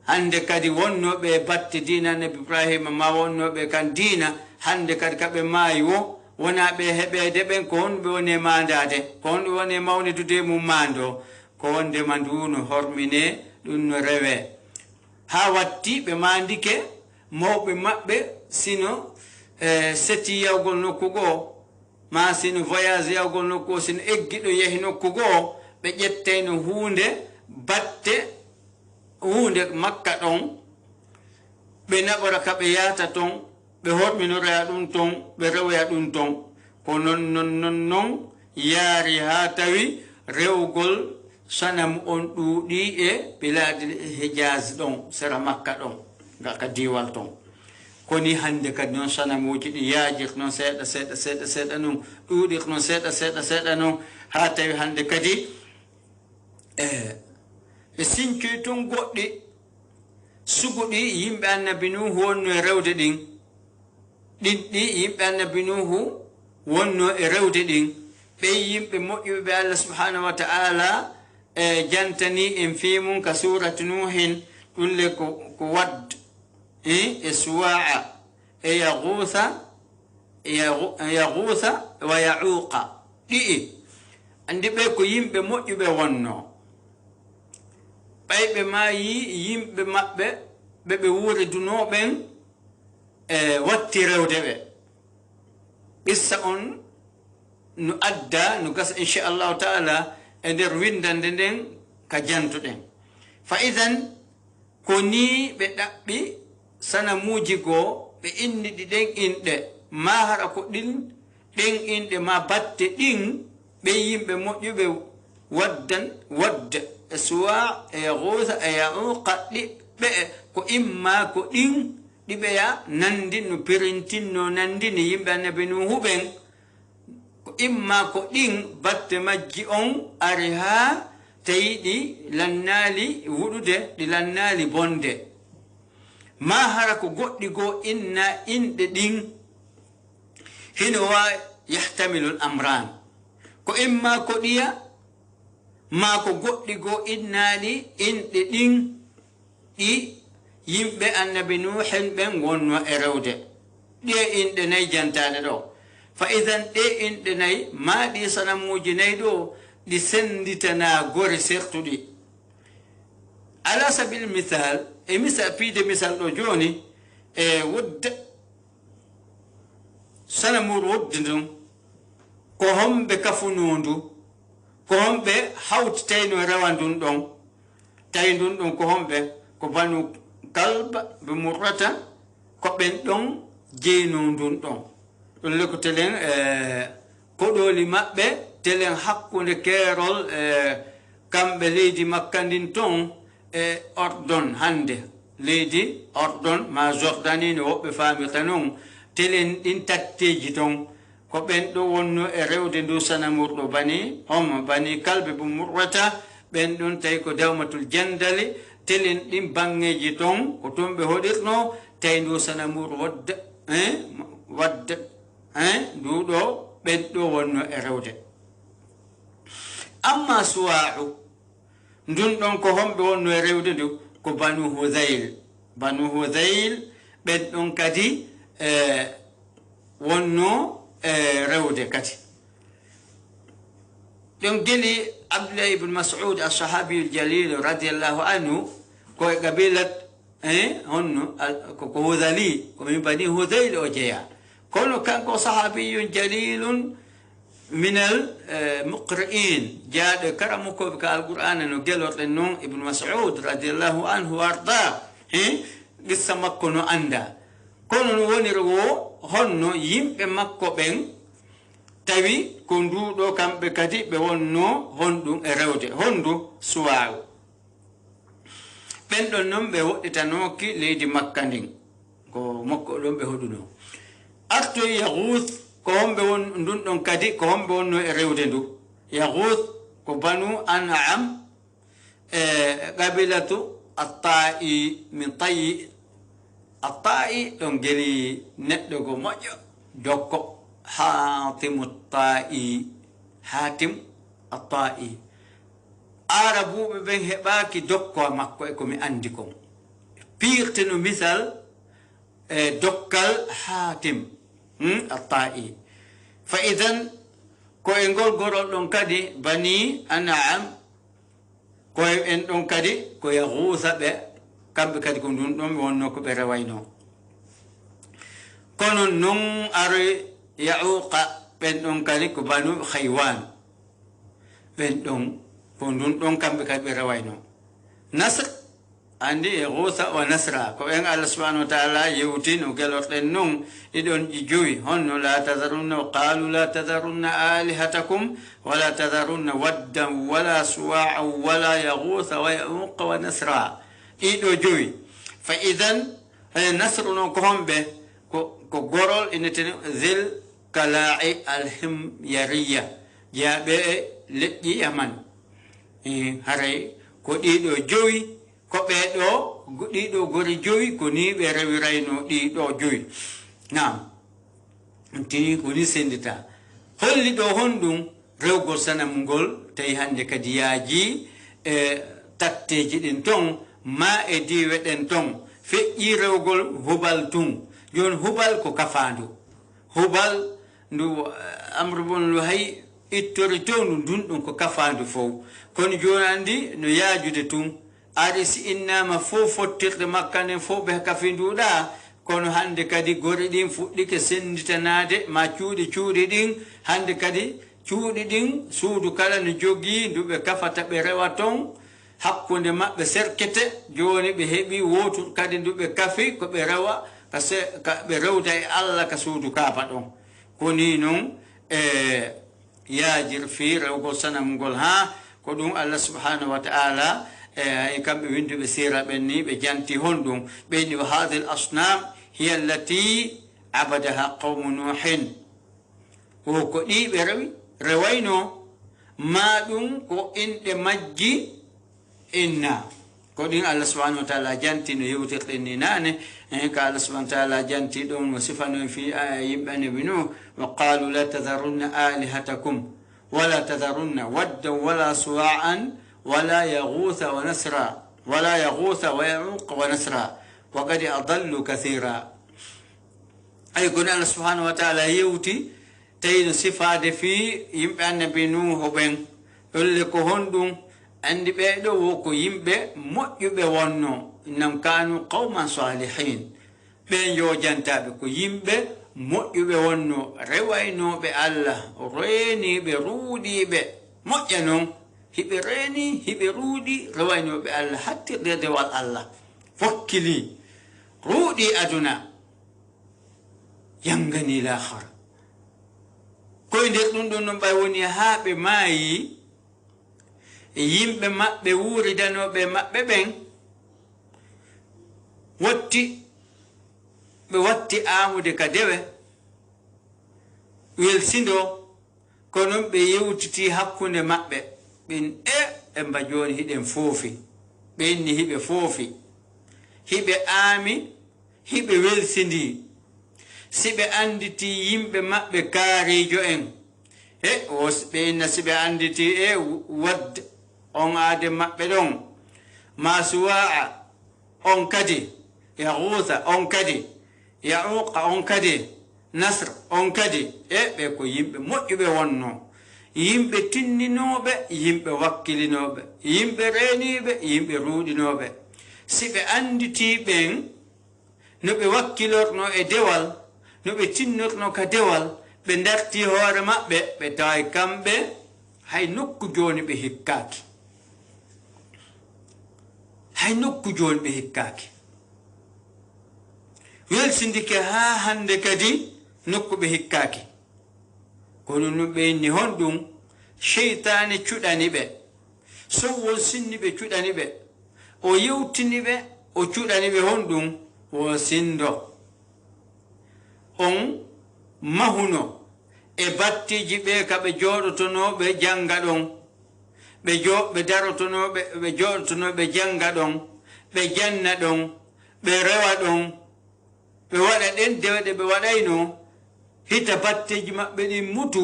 hande kadi wonnoɓe batte dina nabi ibrahima ma wonnoɓe kan dina hande kadi kaɓe maayi wo wona ɓe heɓede ɓen ko honɓe woni e mandade ko honɓe woni e mawnidude mum mando ko wondema nduno hormine ɗum no rewe ha watti ɓe mandike mawɓe maɓɓe sino seti yawgol nokku goo ma sino voyage yawgol nokku o sino eggiɗo yehi nokku goo ɓe ƴettayno hunde batte hunde makka ɗon ɓe naɓora ka ɓe yahata ton ɓe horminoroya ɗum ton ɓe rewoya ɗum ton ko non yaari ha tawi rewgol sanamu on ɗuuɗi e biladi hijaz ɗon sera makka ɗon ga ka diwal ton koni hande kadi noon sanamuji ɗi yaajir noon seeɗa noon ɗuuɗir noon seeɗa noon ha tawi hande kadi ɓe sincoy ton goɗɗi suguɗi yimɓe annabi nuhu wonno e rewde ɗin ɗinɗi yimɓe annabi nuhu wonno e rewde ɗin ɓe yimɓe moƴƴuɓe ɓe allah subhanahu wa ta'ala e jantani en fimum ka surati nuhin ɗulle ko wadd e suwa'a e yaghutha wa ya'uqa ɗi'i andi ɓe ko yimɓe moƴƴuɓe wonno ɓayɓe maayi yimɓe maɓɓe ɓeɓe wuuridunoɓen watti rewde ɓe qissa on no adda no gasa inchallahu taala e nder windande nden ka jantuɗen fa idan ko ni ɓe ɗaɓɓi sanamuji goo ɓe innidi ɗen inɗe ma hara ko ɗin ɗen inɗe ma batte ɗin ɓe yimɓe moƴƴuɓe wadda e suwa e yahusa e yauqa ɗiɓɓe ko imma ko ɗin ɗiɓeya nandi no pirintinno nandi ni yimɓe annabi nuhu ɓen ko imma ko ɗin batte majji on ari ha tawi ɗi lannali wuɗude ɗi lannali bonde ma hara ko goɗɗi goo inna inɗe ɗin hino wa yahtamilu l amran ko imma ko ɗiya ma ko goɗɗi goo innaɗi inɗe ɗin ɗi yimɓe annabi nuhen ɓen wonno e rewde ɗe inɗe nayi jantaɗe ɗo fa idan ɗe inɗe nayi ma ɗi sanamuji nayi ɗo ɗi senditana gore sertuɗi ala sabil misal e misal piide misal ɗo joni e wodde sanamuru wodde ndun ko homɓe kafunondu ko homɓe hawtitayno rewa ndun ɗon tawi ndun ɗon ko homɓe ko banu kalba ɓe murrata ko ɓen ɗon jeyno ndun ɗon ɗum lekkotelen koɗoli maɓɓe telen hakkude keerol kamɓe leydi makka ndin ton e ordon hande leydi ordon ma jordani no woɓɓe famirta noon telen ɗin tatteji ton ko ɓen ɗo wonno e rewde ndu sanamurɗo bani homo bani kalɓe ɓe murrata ɓen ɗon tawi ko dawmatul jandali telen ɗin bangeji ton ko toon ɓe hoɗirno tawi ndu sanamuru wadda nduɗo ɓen ɗo wonno e rewde amma suwa'u ndun ɗon ko homɓe wonno e rewde ndu ko banu hudayl ɓen ɗon kadi wonno e rewde kadi ɗon geli abdullah ibn mas'ud alsahabiyu ljalil radiallahu anhu ko e qabilat honno ko hudali komin bani hudayl o jeeya kono kanko sahabiyun jalilun من المقرئين جاء كرمك بالقرآن إنه قالوا إنه ابن مسعود رضي الله عنه وارضاه قصة مكة عنده كونوا ونروا هنو يم بمكة بين تبي كندو دو كم بكتي بهنو هندو إرودة هندو سواو بين دونهم بهو إتنوكي ليدي مكة دين كو مكة دون بهودو أرتو يغوث ko homɓe won ndun ɗon kadi ko homɓe wonno e rewde ndu yahud ko banu an'am e qabilatu atta'i min tayi atta'i ɗon geli neɗɗo go moƴƴo dokko hatimu hatim atta'i arabuɓe ɓen heɓaki dokko makko e komi andi kon pirte no misal e dokkal hatim الطائي فإذا كو انغول غورول دون كادي بني أنعام كو ان دون كادي كو يغوث به كاب كادي كون دون دون وونو كو برواينو كونو نون اري يعوق بن دون كادي كو بنو خيوان بن دون كون دون دون كاب كادي برواينو نصر andi ghusa wa nasra ko en Allah subhanahu wa ta'ala yutin o gelot en non idon jui honno la tadharunna qalu la tadharunna alihatakum wa la tadharunna waddan wala suwa'a wala yaghutha wa yauqa wa nasra ido jui fa idan nasru no ko hombe ko gorol ineten zil kala'i alhim yariya ya be leddi yaman haray ko dido jui ko ɓeɗo ɗiɗo gori joyi ko ni ɓe rewirayno ɗiɗo joyi nam tini ko ni sendita holli ɗo honɗum rewgol sanamugol tawi hande kadi yaaji e tatteji ɗin ton ma e diwe ɗen ton feƴƴi rewgol hubal tun joni hubal ko kafandu hubal ndu amru bon lu hay ittori townu dunɗum ko kafandu fof kono joni andi no yaajude tun ari si innama fof fottirde makka nden fof ɓe kafinduɗa kono hande kadi gori ɗin fuɗɗike senditanade ma cuuɗi ɗin hande kadi cuuɗi ɗin suudu kala no jogii nduɓe kafata ɓe rewa ton hakkunde maɓɓe serkete joni ɓe heeɓi wotu kadi nduɓe kafi ko ɓe rewa ɓe rewda e allah ka suudu kaaba ɗon koni noon yaajir fi rewgol sanam ngol ha ko ɗum allah subhanahu wa ta'ala e kamɓe winduɓe sira ɓen ni ɓe janti honɗum ɓeyni wa hadi l asnam hiya allati abadaha qawmu nuhin o ko ɗi ɓe rewayno ma ɗum ko inɗe majji inna ko ɗin allah subhanahu wa ta'ala janti no yewtirɗen ni nane ka allah subhanahu wa ta'ala janti ɗon no sifano fi yimɓe annabi nuh wa qalu la tadharunna alihatakum wala tadharunna waddan wala suwa'an ولا يغوث ونسرا ولا يغوث ويعوق ونسرا وقد أضلوا كثيرا أي كون الله سبحانه وتعالى يوتي تين صفات في يمبي النبي نوح بن يقول لك هندم عند بيدو وكو يمبي مؤيب ونو إنهم كانوا قوما صالحين بين يو جانتابكو يمبي مؤيب ونو روينو بالله ريني برودي مؤينو hiɓe reeni hiɓe ruuɗi rewaynoɓe allah hattirde dewal allah fokkili ruuɗi aduna yangani lahara koye nder ɗum ɗon noon ɓay woni haa ɓe maayi e yimɓe maɓɓe wuuridanoɓe maɓɓe ɓen ɓe watti amude ka dewe welsindo kono ɓe yewtiti hakkunde maɓɓe ɓin mba joni hiɗen foofi ɓenni hiɓe foofi hiɓe aami hiɓe welsindi si ɓe anditi yimɓe maɓɓe kaarijo en ɓenna si ɓe anditi wadde on aade maɓɓe ɗon masuwa'a on kadi yahusa on kadi yauqa on kadi nasr on kadi ɓe ko yimɓe moƴƴuɓe wonno yimɓe tinninoɓe yimɓe wakkilinoɓe yimɓe reeniɓe yimɓe ruuɗinoɓe si ɓe anditi ɓen no ɓe wakkilorno e dewal no ɓe tinnorno ka dewal ɓe darti hoore maɓɓe ɓe tawi kamɓe hay nokku joni ɓe hikkaki hay nokku joni ɓe hikkaki welsindike ha hande kadi nokku ɓe hikkaki kono no ɓeyni honɗum cheytane cuɗani ɓe sowwon sinni ɓe cuɗani ɓe o yewtini ɓe o cuɗani ɓe honɗum wo sindo on mahuno e battiji ɓe ka ɓe jooɗotonoɓe janga ɗon ɓe darotonoɓe ɓe jooɗotonoɓe janga ɗon ɓe janna ɗon ɓe rewa ɗon ɓe waɗa ɗen dewɗe ɓe waɗayno hita batteji maɓɓe ɗin mutu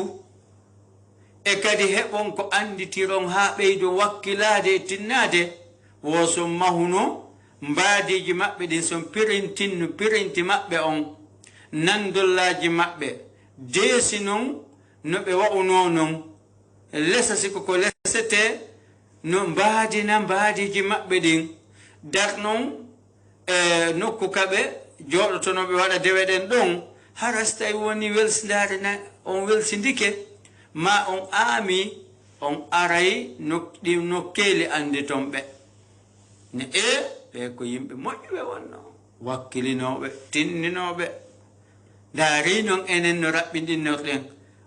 e kadi heɓon ko anditiron ha ɓeydo wakkilade e tinnade woson mahuno mbaadiji maɓɓe ɗin son pirinti maɓɓe on nandollaji maɓɓe deesi non no ɓe wa'uno non lesa siko ko lesete no mbaadina mbaadiji maɓɓe ɗin dar non nokku kaɓe jooɗotonoɓe waɗa dewe ɗen ɗon harastay woni welsindare on welsindike ma on aami on aray nokkeeli ande ton ɓe ne ɓe ko yimɓe moƴƴuɓe wonno wakkilinoɓe tinninoɓe daari noon enen no raɓɓinɗinnorɗen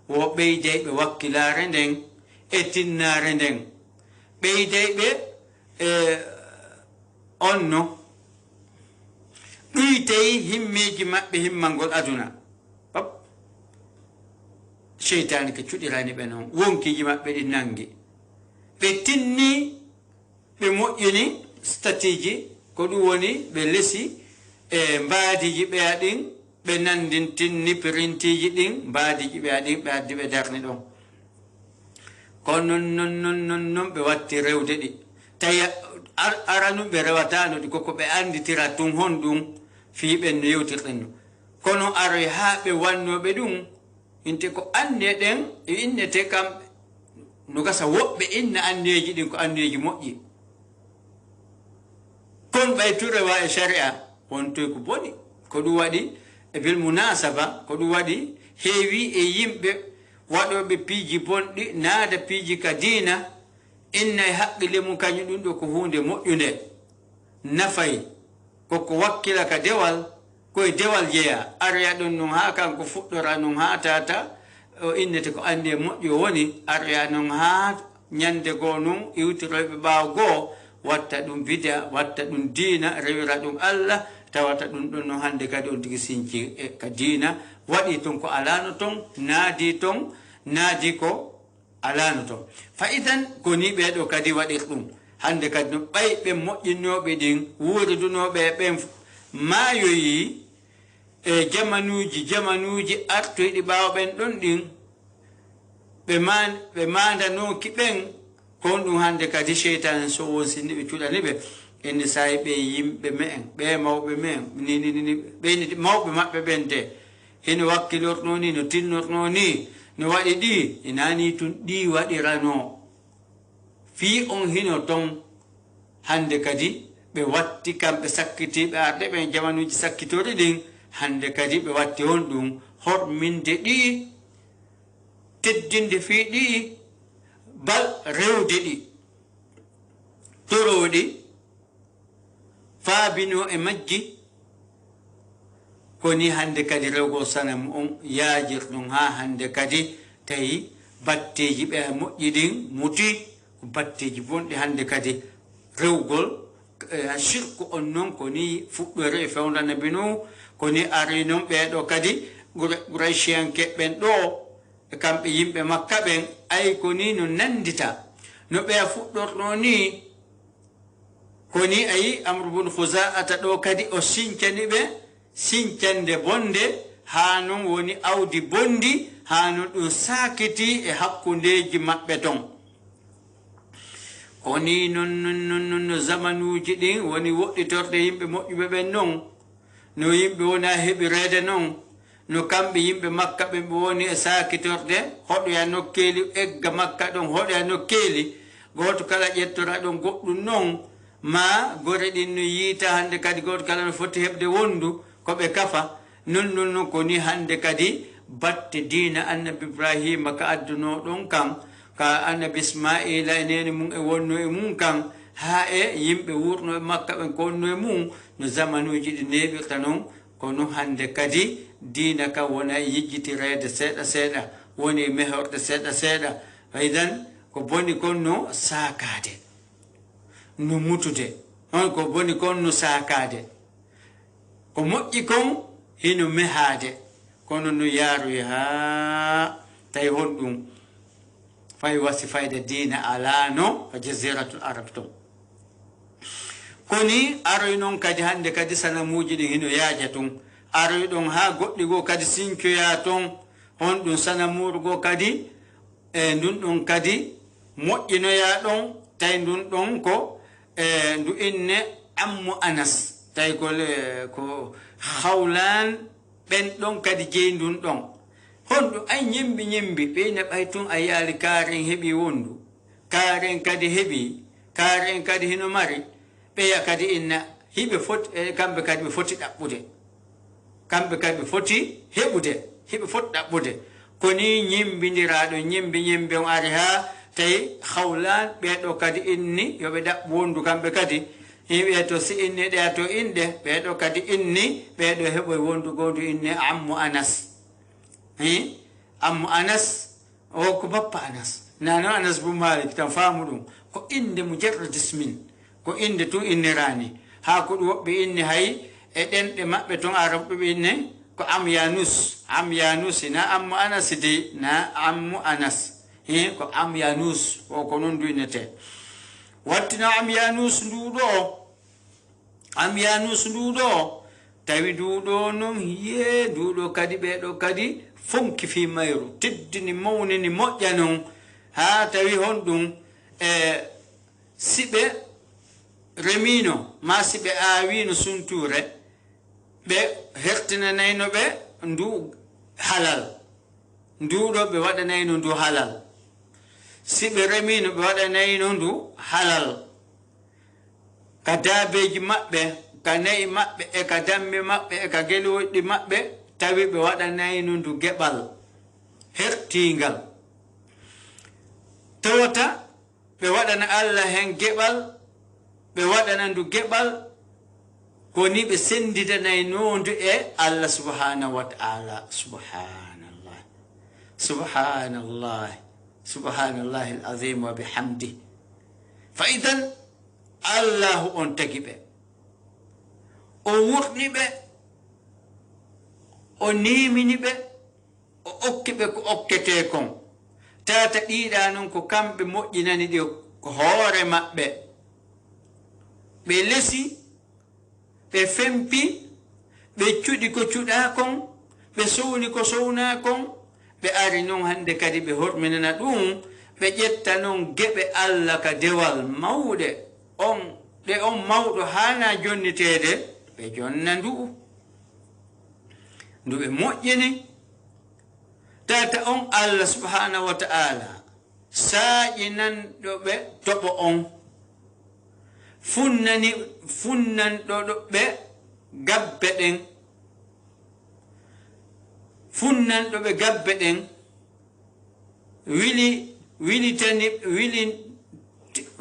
wo ɓeyday ɓe wakkilare nden e tinnare nden ɓeyday ɓe onno ɗuytay himmeji maɓɓe himmangol aduna cheytani ko cuɗirani ɓe noon wonkiji maɓɓe ɗi nangi ɓe tinni ɓe moƴƴini statiji ko ɗum woni ɓe lesi e mbaadiji ɓeya ɗin ɓe nandin tinni pirintiji ɗin mbaadiji ɓeya ɗin ɓe addi ɓe darni ɗon kono non ɓe watti rewde ɗi tawi aranu ɓe rewatano ɗi koko ɓe anditira tun hon ɗum fiiɓen no yewtirɗen ɗum kono aroy ha ɓe wannoɓe ɗum inte ko ande ɗen innete kam no gasa woɓɓe inna anneji ɗin ko anneji moƴƴi kon ɓay turewa e sharia wontoy ko boni ko ɗum waɗi e bil munasaba ko ɗum waɗi heewi e yimɓe waɗoɓe piiji bonɗi naada piiji ka diina inna e haqqille mum kañum ɗum ɗo ko hunde moƴƴunde nafay koko wakkila ka dewal koye dewal jeeya aroya ɗon noon ha kanko fuɗɗora noon ha tata o innete ko andi e moƴƴo woni aroya noon ha ñande goo noon iwtiroɓe ɓaawo goo watta ɗum bida watta ɗum diina rewira ɗum allah tawata ɗum ɗon noon hande kadi on tigi sinci e ka diina waɗi ton ko alano ton naadi ko alano ton fa idan koni ɓeɗo kadi waɗir ɗum hande kadi no ɓay ɓe moƴƴinnoɓe ɗin wuuridunoɓe ɓen maayoyi e jamanuji artoyɗi ɓaawo ɓen ɗon ɗin ɓe mandanoki ɓen kon ɗum hande kadi cheytane so won sinni ɓe cuɗani ɓe enne sahi ɓe yimɓe me'en ɓe mawɓe me'en ɓeyni mawɓe maɓɓe ɓen de hino wakkilorno ni no tinnorno ni no waɗi ɗi inani tun ɗi waɗirano fi on hino ton hande kadi ɓe watti kamɓe sakkitiɓe arɗe ɓen jamanuji sakkitori ɗin hande kadi ɓe watti on ɗum horminde ɗi teddinde fi ɗi bal rewde ɗi toroɗi faabino e majji koni hande kadi rewgol sanam on yaajir ɗum ha hande kadi tawi batteji ɓe moƴƴi ɗin muti ko batteji bonɗi hande kadi rewgol shirku on noon koni fuɗɗore e fewdana binu koni ari noon ɓeɗo kadi Qurayshiyanke ɓen ɗo e kamɓe yimɓe makka ɓen ay koni no nandita no ɓe fuɗɗorno ni koni ayi Amru bun Khuza'ata ɗo kadi o sincani ɓe sincande bonde ha non woni awdi bondi ha non ɗum sakiti e hakkundeji maɓɓe ton koni non zamanuji ɗin woni woɗɗitorde yimɓe moƴƴuɓe ɓen non no yimɓe wona heɓirede non no kamɓe yimɓe makka ɓe woni e sakitorde hoɗoya nokkeli egga makka ɗon hoɗoya nokkeli goto kala ƴettora ɗon goɗɗum non ma gore ɗin no yiita hande kadi goto kala no foti heɓde wondu koɓe kafa non koni hande kadi batte diina annabi Ibrahima ka adduno ɗon kan ka annabi Ismaila e nene mum e wonno e mum kan ha e yimɓe wurno e makka ɓen ko wonno e mum no zamanuji ɗi neɓirta noon kono hande kadi diina ka wona e yejjitirede seeɗa seeɗa woni e mehorde seeɗa seeɗa faydan ko boni kon no sakade no mutude on ko boni kon no sakade ko moƴƴi kon hino mehade kono no yaaroy ha tawi hon ɗum fay wasi fayda diina alano ko jaziratul arab ton koni aroy noon kadi hande kadi sanamuji ɗin hino yaaja ton aroy ɗon ha goɗɗi goo kadi sincoya ton hon ɗum sanamuru goo kadi e ndun ɗon kadi moƴƴinoya ɗon tawi ndun ɗon ko ndu inne ammu anas tawi ko hawlan ɓen ɗon kadi jeyi ndun ɗon honɗum ay ñembi ɓeyna ɓay tun a yaali kaaren heɓi wondu kaaren kadi heɓi kaaren kadi hino mari ɓeya kadi inna hiɓe foti kamɓe kadi ɓe foti ɗaɓɓude kamɓe kadi ɓe foti heɓude hiɓe foti ɗaɓɓude koni ñembidiraɗo ñembi on ari ha tawi hawlan ɓeɗo kadi inni yoɓe ɗaɓɓu wondu kamɓe kadi ɓe to si inni ɗeya to inɗe ɓeɗo kadi inni ɓeɗo heɓoye wondu gondu inne ammu anas ammu anas o ko bappa anas nano anas bun malik tan faamu ɗum ko inde mujarrad ismin ko inde tun innirani ha ko ɗum woɓɓe inni hay e ɗenɗe maɓɓe ton arabɓe ɓe inne ko am yanus na ammu anas de na ammu anas ko am yanus o ko noon du innete wattina am yanus nduɗo tawi nduɗo noon hiye nduɗo kadi ɓeɗo kadi fonki fi mayru teddini mawnini moƴƴa noon ha tawi hon ɗum siɓe remino ma siɓe awino sunture ɓe hertinanayno ɓe ndu halal nduɗo ɓe waɗanayno ndu halal siɓe remino ɓe waɗanayino ndu halal ka daabeji maɓɓe ka nayi maɓɓe e ka damme maɓɓe e ka geloɗi maɓɓe tawi ɓe waɗanayino ndu geɓal hertingal tawata ɓe waɗana Allah hen geɓal ɓe waɗana ndu geɓal koni ɓe sendidanaynodu e Allah subhanahu wa ta'ala. Subhanallah subhanallah subhanallah al-azim wa bihamdi. Fa idan Allahu on tagi ɓe o wurni ɓe o nimini ɓe o okki ɓe ko okkete kon tata ɗiɗa non ko kamɓe moƴƴinani ɗi ko hoore maɓɓe ɓe lesi ɓe fempi ɓe cuɗi ko cuɗa kon ɓe sowni ko sowna kon ɓe ari noon hande kadi ɓe horminana ɗum ɓe ƴetta noon geɓe Allah ka dewal mawɗe on ɗe on mawɗo hana jonnitede ɓe jonna ndu ɓe moƴƴini tata on Allah subhanahu wa ta'ala saaƴinanɗo ɓe toɓo on funnanɗo ɓe gabbe ɗen funnanɗo ɓe gabbe ɗen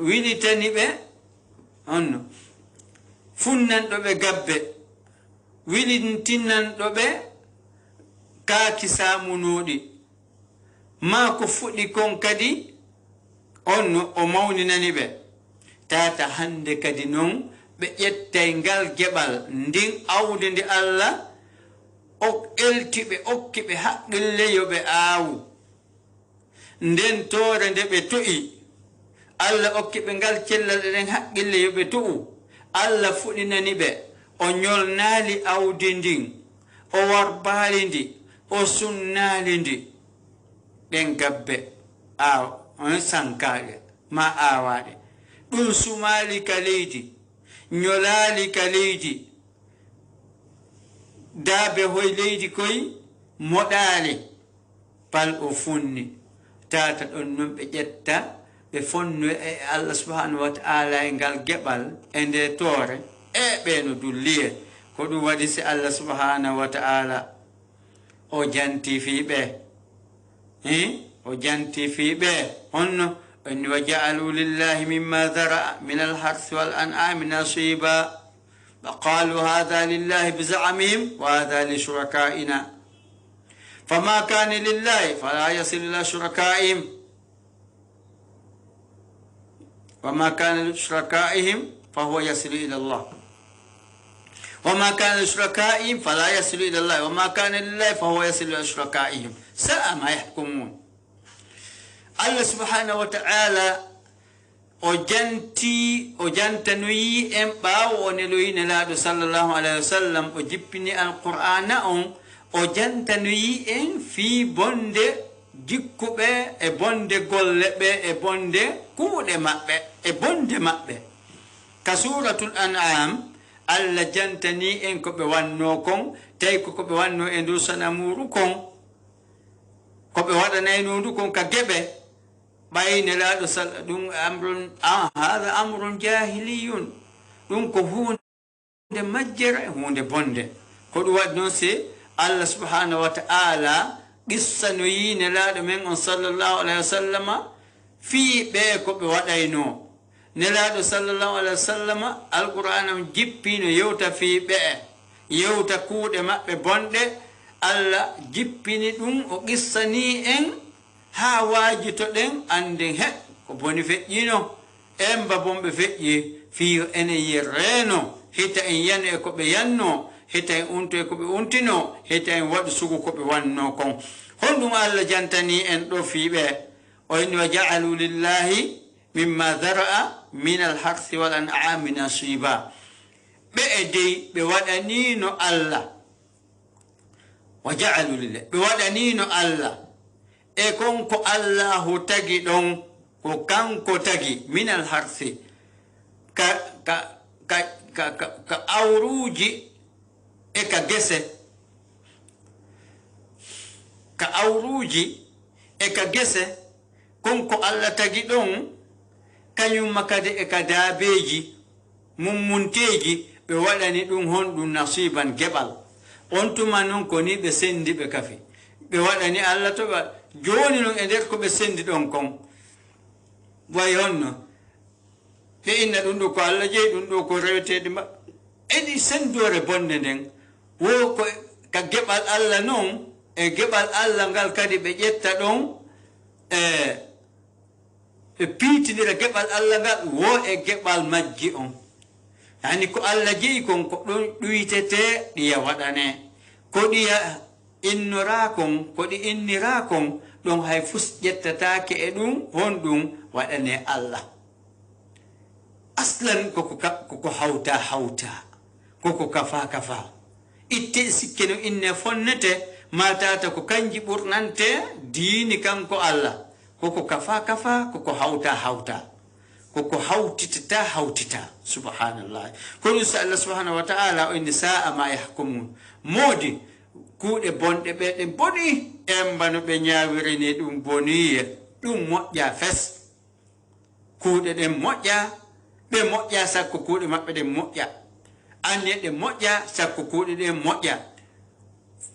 wilitani ɓe onno funnanɗo ɓe gabbe wilintinanɗo ɓe kaaki samunoɗi ma ko fuɗi kon kadi onno o mawninani ɓe tata hande kadi noon ɓe ƴettay ngal geɓal ndin awde nde Allah o elti ɓe okki ɓe haqqille yo ɓe aawu nden toore nde ɓe to'i Allah okki ɓe ngal cellal ɗen haqqille yo ɓe to'u Allah fuɗinani ɓe o ñolnaali awdi ndin o warbaali ndi o sunnaali ndi ɗen gabbe on sankaɗe ma aawaɗe ɗum sumaali ka leydi ñolaali ka leydi daabe hoy leydi koy moɗaali pal o funni tata ɗon noon ɓe ƴetta ɓe fonno e Allah subhanahu wa ta'ala e ngal geɓal e nde toore e ɓeeno dulliye ko ɗum waɗi si Allah subhanahu wa ta'ala o janti fiiɓe o janti fiiɓe honno أن وجعلوا لله مما ذرأ من الحرث والأنعام نصيبا وقالوا هذا لله بزعمهم وهذا لشركائنا فما كان لله فلا يصل إلى شركائهم وما كان لشركائهم فهو يصل إلى الله وما كان لشركائهم فلا يصل إلى الله وما كان لله فهو يصل إلى شركائهم ساء ما يحكمون. Allah subhanahu wa ta'ala o jantanoyi en ɓaawo o neloyi nelaaɗo sallallahu alayhi wa sallam o jippini alqur'ana on o jantanoyi en fii bonde jikkuɓe e bonde golle ɓe e bonde kuuɗe maɓɓe e bonde maɓɓe ka suratul an'am Allah jantani en ko ɓe wanno kon tawi ko ɓe wanno e ndu sanamuru kon ko ɓe waɗanayno ndu kon ka geɓe ɓayne laaɗo ɗum hada amrun jahiliyun ɗum ko hunde majjere hunde bonde ko ɗum waɗi noon si Allah subhanahu wa ta'ala qissanoyi nelaaɗo men on sallallahu alayhi wa sallama fii ɓe ko ɓe waɗayno nelaaɗo sallallahu alayhi wa sallama alqur'ana on jippino yewta fii ɓe yewta kuuɗe maɓɓe bonɗe Allah jippini ɗum o qissani en ha waajito ɗen anden he ko boni feƴƴino en babonɓe feƴƴi fiyo enen yerreno hita en yano e ko ɓe yanno hita en unto e ko ɓe untino hita en waɗu sugu ko ɓe wanno kon honɗum Allah jantani en ɗo fiiɓe o inni wa ja'alu lillahi mimma dara'a min alharthi wal an'ami nasiba ɓe e dey ɓe waɗanino Allah wa ja'alu lillahi ɓe waɗanino Allah e konko Allahu tagi ɗon ko kanko tagi min alharthi ka awruji e ka gese ka awruji e ka gese konko Allah tagi ɗon kañum makade e ka daabeji mummunteji ɓe waɗani ɗum honɗum nasiban geɓal on tuma noon ko ni ɓe sendi ɓe kafi ɓe waɗani Allah to ɓa joni noon e nder ko ɓe sendi ɗon kon way honno ɓe inna ɗum ɗo ko Allah jeeyi ɗum ɗo ko rewetede ma eɗi sendore bonde nden wo ko ka geɓal Allah noon e geɓal Allah ngal kadi ɓe ƴetta ɗon ɓe piitidira geɓal Allah ngal wo e geɓal majji on yani ko Allah jeeyi kon ko ɗum ɗuytete ɗiya waɗane ko ɗiya innora kon ko ɗi innira kon ɗon hay fus ƴettatake e ɗum honɗum waɗane Allah aslan koko hawta koko kafa itte sikke no inne fonnete matata ko kanji ɓurnante diini kanko Allah koko kafa koko hawta koko hawtita subhanallah ko ɗum so Allah subhanahu wa ta'ala o inni sa'a ma yahkumun moodi kuuɗe bonɗe ɓeɗe boni embano ɓe ñawirini ɗum boniye ɗum moƴƴa fes kuuɗe ɗen moƴƴa ɓe moƴƴa sakko kuuɗe maɓɓe ɗen moƴƴa anne ɗe moƴƴa sakko kuuɗe ɗen moƴƴa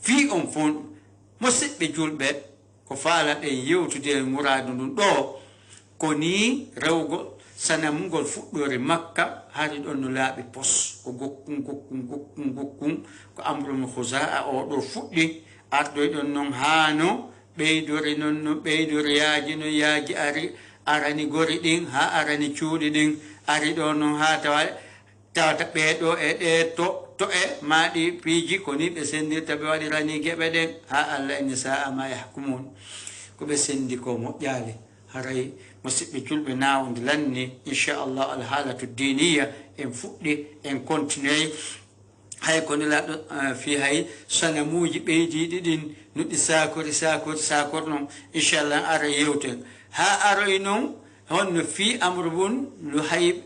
fi on fon musidɓe julɓe ko faala ɗen yewtude muradu ndun ɗo ko ni rewgol sanamugol fuɗɗore makka haari ɗon no laaɓi pos ko gokkum ko amrul khuza'a o ɗo fuɗɗi ardoy ɗon noon haano ɓeydore noon no ɓeydore yaaji no yaaji arani gori ɗin ha arani cuuɗi ɗin ari ɗo noon ha tawata ɓeeɗo e ɗe to e maaɗi piiji ko ni ɓe sendirta ɓe waɗirani geɓe ɗen ha Allah inni sa'a ma yahkumun ko ɓe sendi ko moƴƴaali haray musidɓe julɓe nawde lanni inchallah alhaalatu diniya en fuɗɗi en continue hay ko nelaɗo fi hay sanamuji ɓeydiɗi ɗin nuɗɗi sakor noon inchallah ara yewten ha aroy noon honno fi amru bun no hay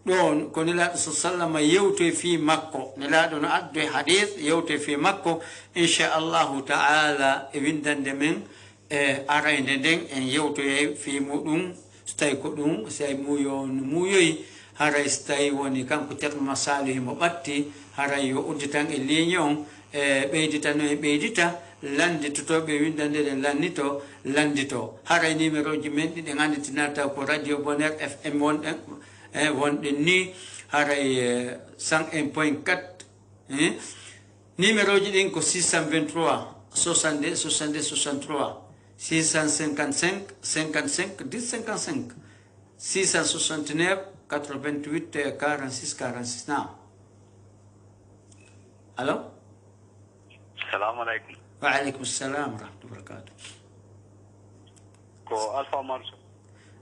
ɗon ko nelaɗo sallam yewtoy fi makko nelaɗo no addoy hadith yewtoy fi makko inchallahu taala e windande men e arayde nden en yewtoye fi muɗum so tawi ko ɗum so tawi muyo no muyoyi haray so tawi woni kanko ceerno masalihi mo ɓatti haray yo udditan e ligne on e ɓeyditano e ɓeydita landitotoɓe windande ɗen lannito landito haray numéro ji men ɗiɗen anditinata ko radio bonheur fm wonɗen wonɗen ni haray 101.4 numéro ji ɗin ko 623 62 62 63 655 55 10 55 669 88 46 46 naam allo assalamu aleykum wa aleykum salam wa rahmatullahi wa barakatuh ko Alpha Marso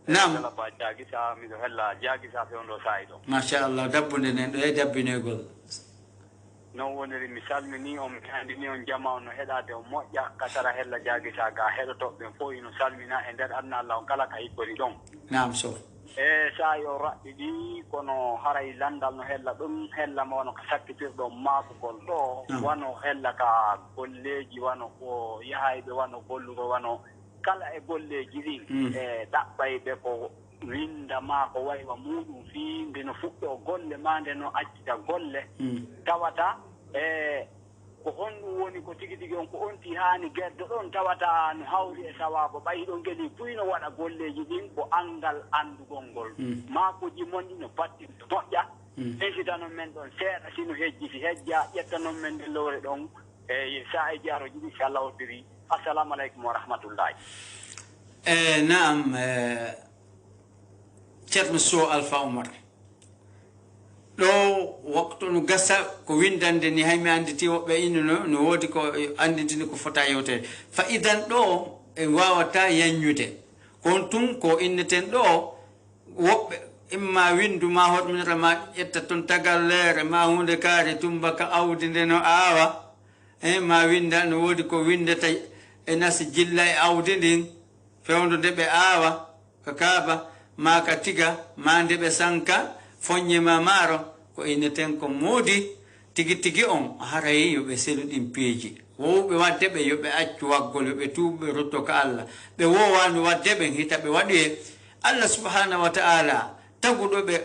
naam ba jagisa miɗo hella jagisa fewndo sayi ɗo machallah dabbude nen ɗo e dabbinegol non woniri mi salmini on mi andini on jama on no heɗade o moƴƴa katara hella jagisa ga heɗotoɓe fof ino salmina e nder adna Allah on kala ka hippori ɗon naam so e sa yo raɓɓi ɗi kono haray landal no hella ɗum hellama wano ko sakkitirɗo makugol ɗo wano hella ka golleji wano ko yahayɓe wano gollugo wano kala e golleji ɗin e ɗaɓɓayɓe ko windama ko waywa muɗum fi nde no fuɗɗo golle ma nde no accita golle tawata e ko honɗum woni ko tigi tigi on ko onti hani guerɗo ɗon tawata no hawri e sawaba ɓayi ɗon gueɗi fuyno waɗa golleji ɗin ko angal andugol ngol makuji monɗi no batti to moƴƴa hesitanon men ɗon seeɗa sino hejji si hejja ƴettanon men nde lowre ɗon e sa e jaaroji ɗi inchallah oddiri assalamu aleykum wa rahmatullahi naam ceerno Sow Alpha Oumar ɗo waktu no gasa ko windande ni haymi anditi woɓɓe innuno no woodi ko anditini ko fota yewtede fa idan ɗo e wawata yanñude kon tun ko inneten ɗo woɓɓe imma winduma hoɗminira ma ƴetta toon tagallere ma hunde kaari tumbaka awdi nde no aawa ma winda no woodi ko windata e nasi jilla e awdi ndin fewndo nde ɓe aawa ko kaaba ma ka tiga ma nde ɓe sanka foññema maaro ko inneten ko moodi tigi on haray yo be seludin peji wo be wadde be yo be accu waggol yo be tubbe rutto ka Allah be wo wanu wadde be hita be wadi Allah subhanahu wa ta'ala tagudo be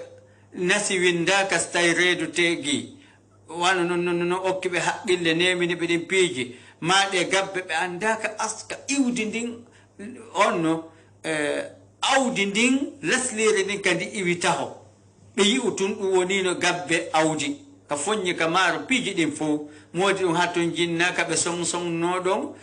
nasi winda ka stayredu tegi wanu non okkibe haqqille nemini be din peji maade gabbe be andaka aska iwdindin onno awdi ndin leslere din kadi iwitaho be yi'utun du woni no gabbe awdi ka fonni ka maro piji din fo modi dum haton jinna ka be song no don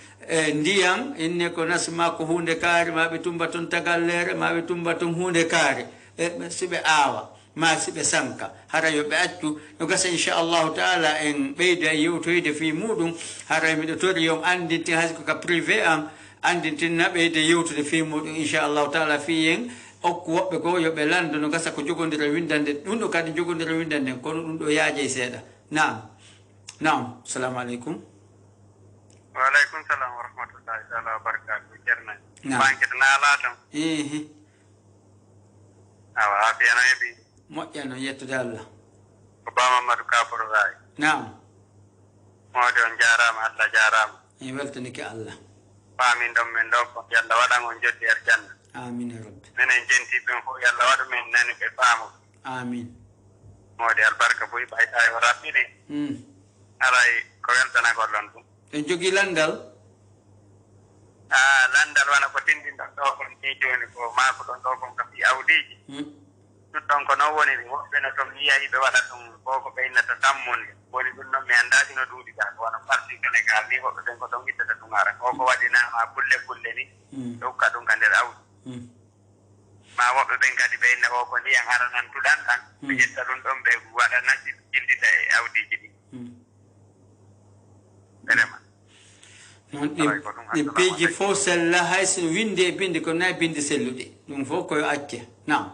ndiyam inne ko nasma ko hunde kaari ma be tumbaton tagallere ma be tumbaton hunde kaari e sibe awa ma sibe sanka hara yo be accu no gasa inshallah taala en beyda yewtoyde fi mudum hara mi do tori yom andinti hasko ka privé am andinti nabe de yewtude fi mudum inshallah taala fi yen okku wobbe ko yo be lando no gasa ko jogondira windande dum do kadi jogondira windande kono dum do yaaje seeda naam assalamu alaikum wa alaikum salam wa rahmatullahi wa barakatuh jerna banke na latam awa afiyana yebi moƴƴano yettude Allah ko Mamadou Kaporo Ray naam modi on jarama Allah jarama en weltanike Allah famin ɗon min ɗo ko yalla waɗan on joddi janna amin ya rabbi minen jentiɓen fof yalla waɗu min nani ɓe faamo amin modi albarka boyi ɓayɗa o raɓɓiɗi aray ko weltanagollon ɗum en jogui landal landal wona ko tindinɗon ɗo kon ni joni ko maako ɗon ɗo kon ka fi awdiji ɗum ko non woni woɓɓe no toon yiyayi ɓe waɗa ɗum ko ko ɓeynata tammunde woni ɗum noon mi annda sino duuɗi ga ko wona parti sénégal ni woɓɓe ɓen ko ɗon ittata ɗum ara o ko waɗinama bulle ni ɓe hukka ɗum ka nder awdi ma woɓɓe ɓen kadi ɓeyna o ko ndiyan haranantuɗan ɗan ɓe ƴetta ɗum ɗon ɓe waɗana jildita e awdiji ɗi vraiment ɗi peeji fof sella hay so winde e binde ko nayi binde selluɗe ɗum fof koyo acce nam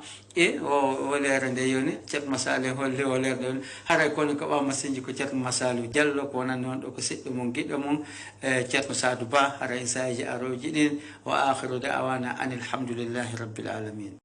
o leere nde yoni ceerno masali holle o leerde on haray kono ko ɓaw masinji ko ceerno masalu diallo ko wonani noon ɗo ko siɗɗo mum giɗɗo mum ceerno sadou ba haray sahaji aroji ɗin wa akhiru da'wana an alhamdulillahi rabbil alamin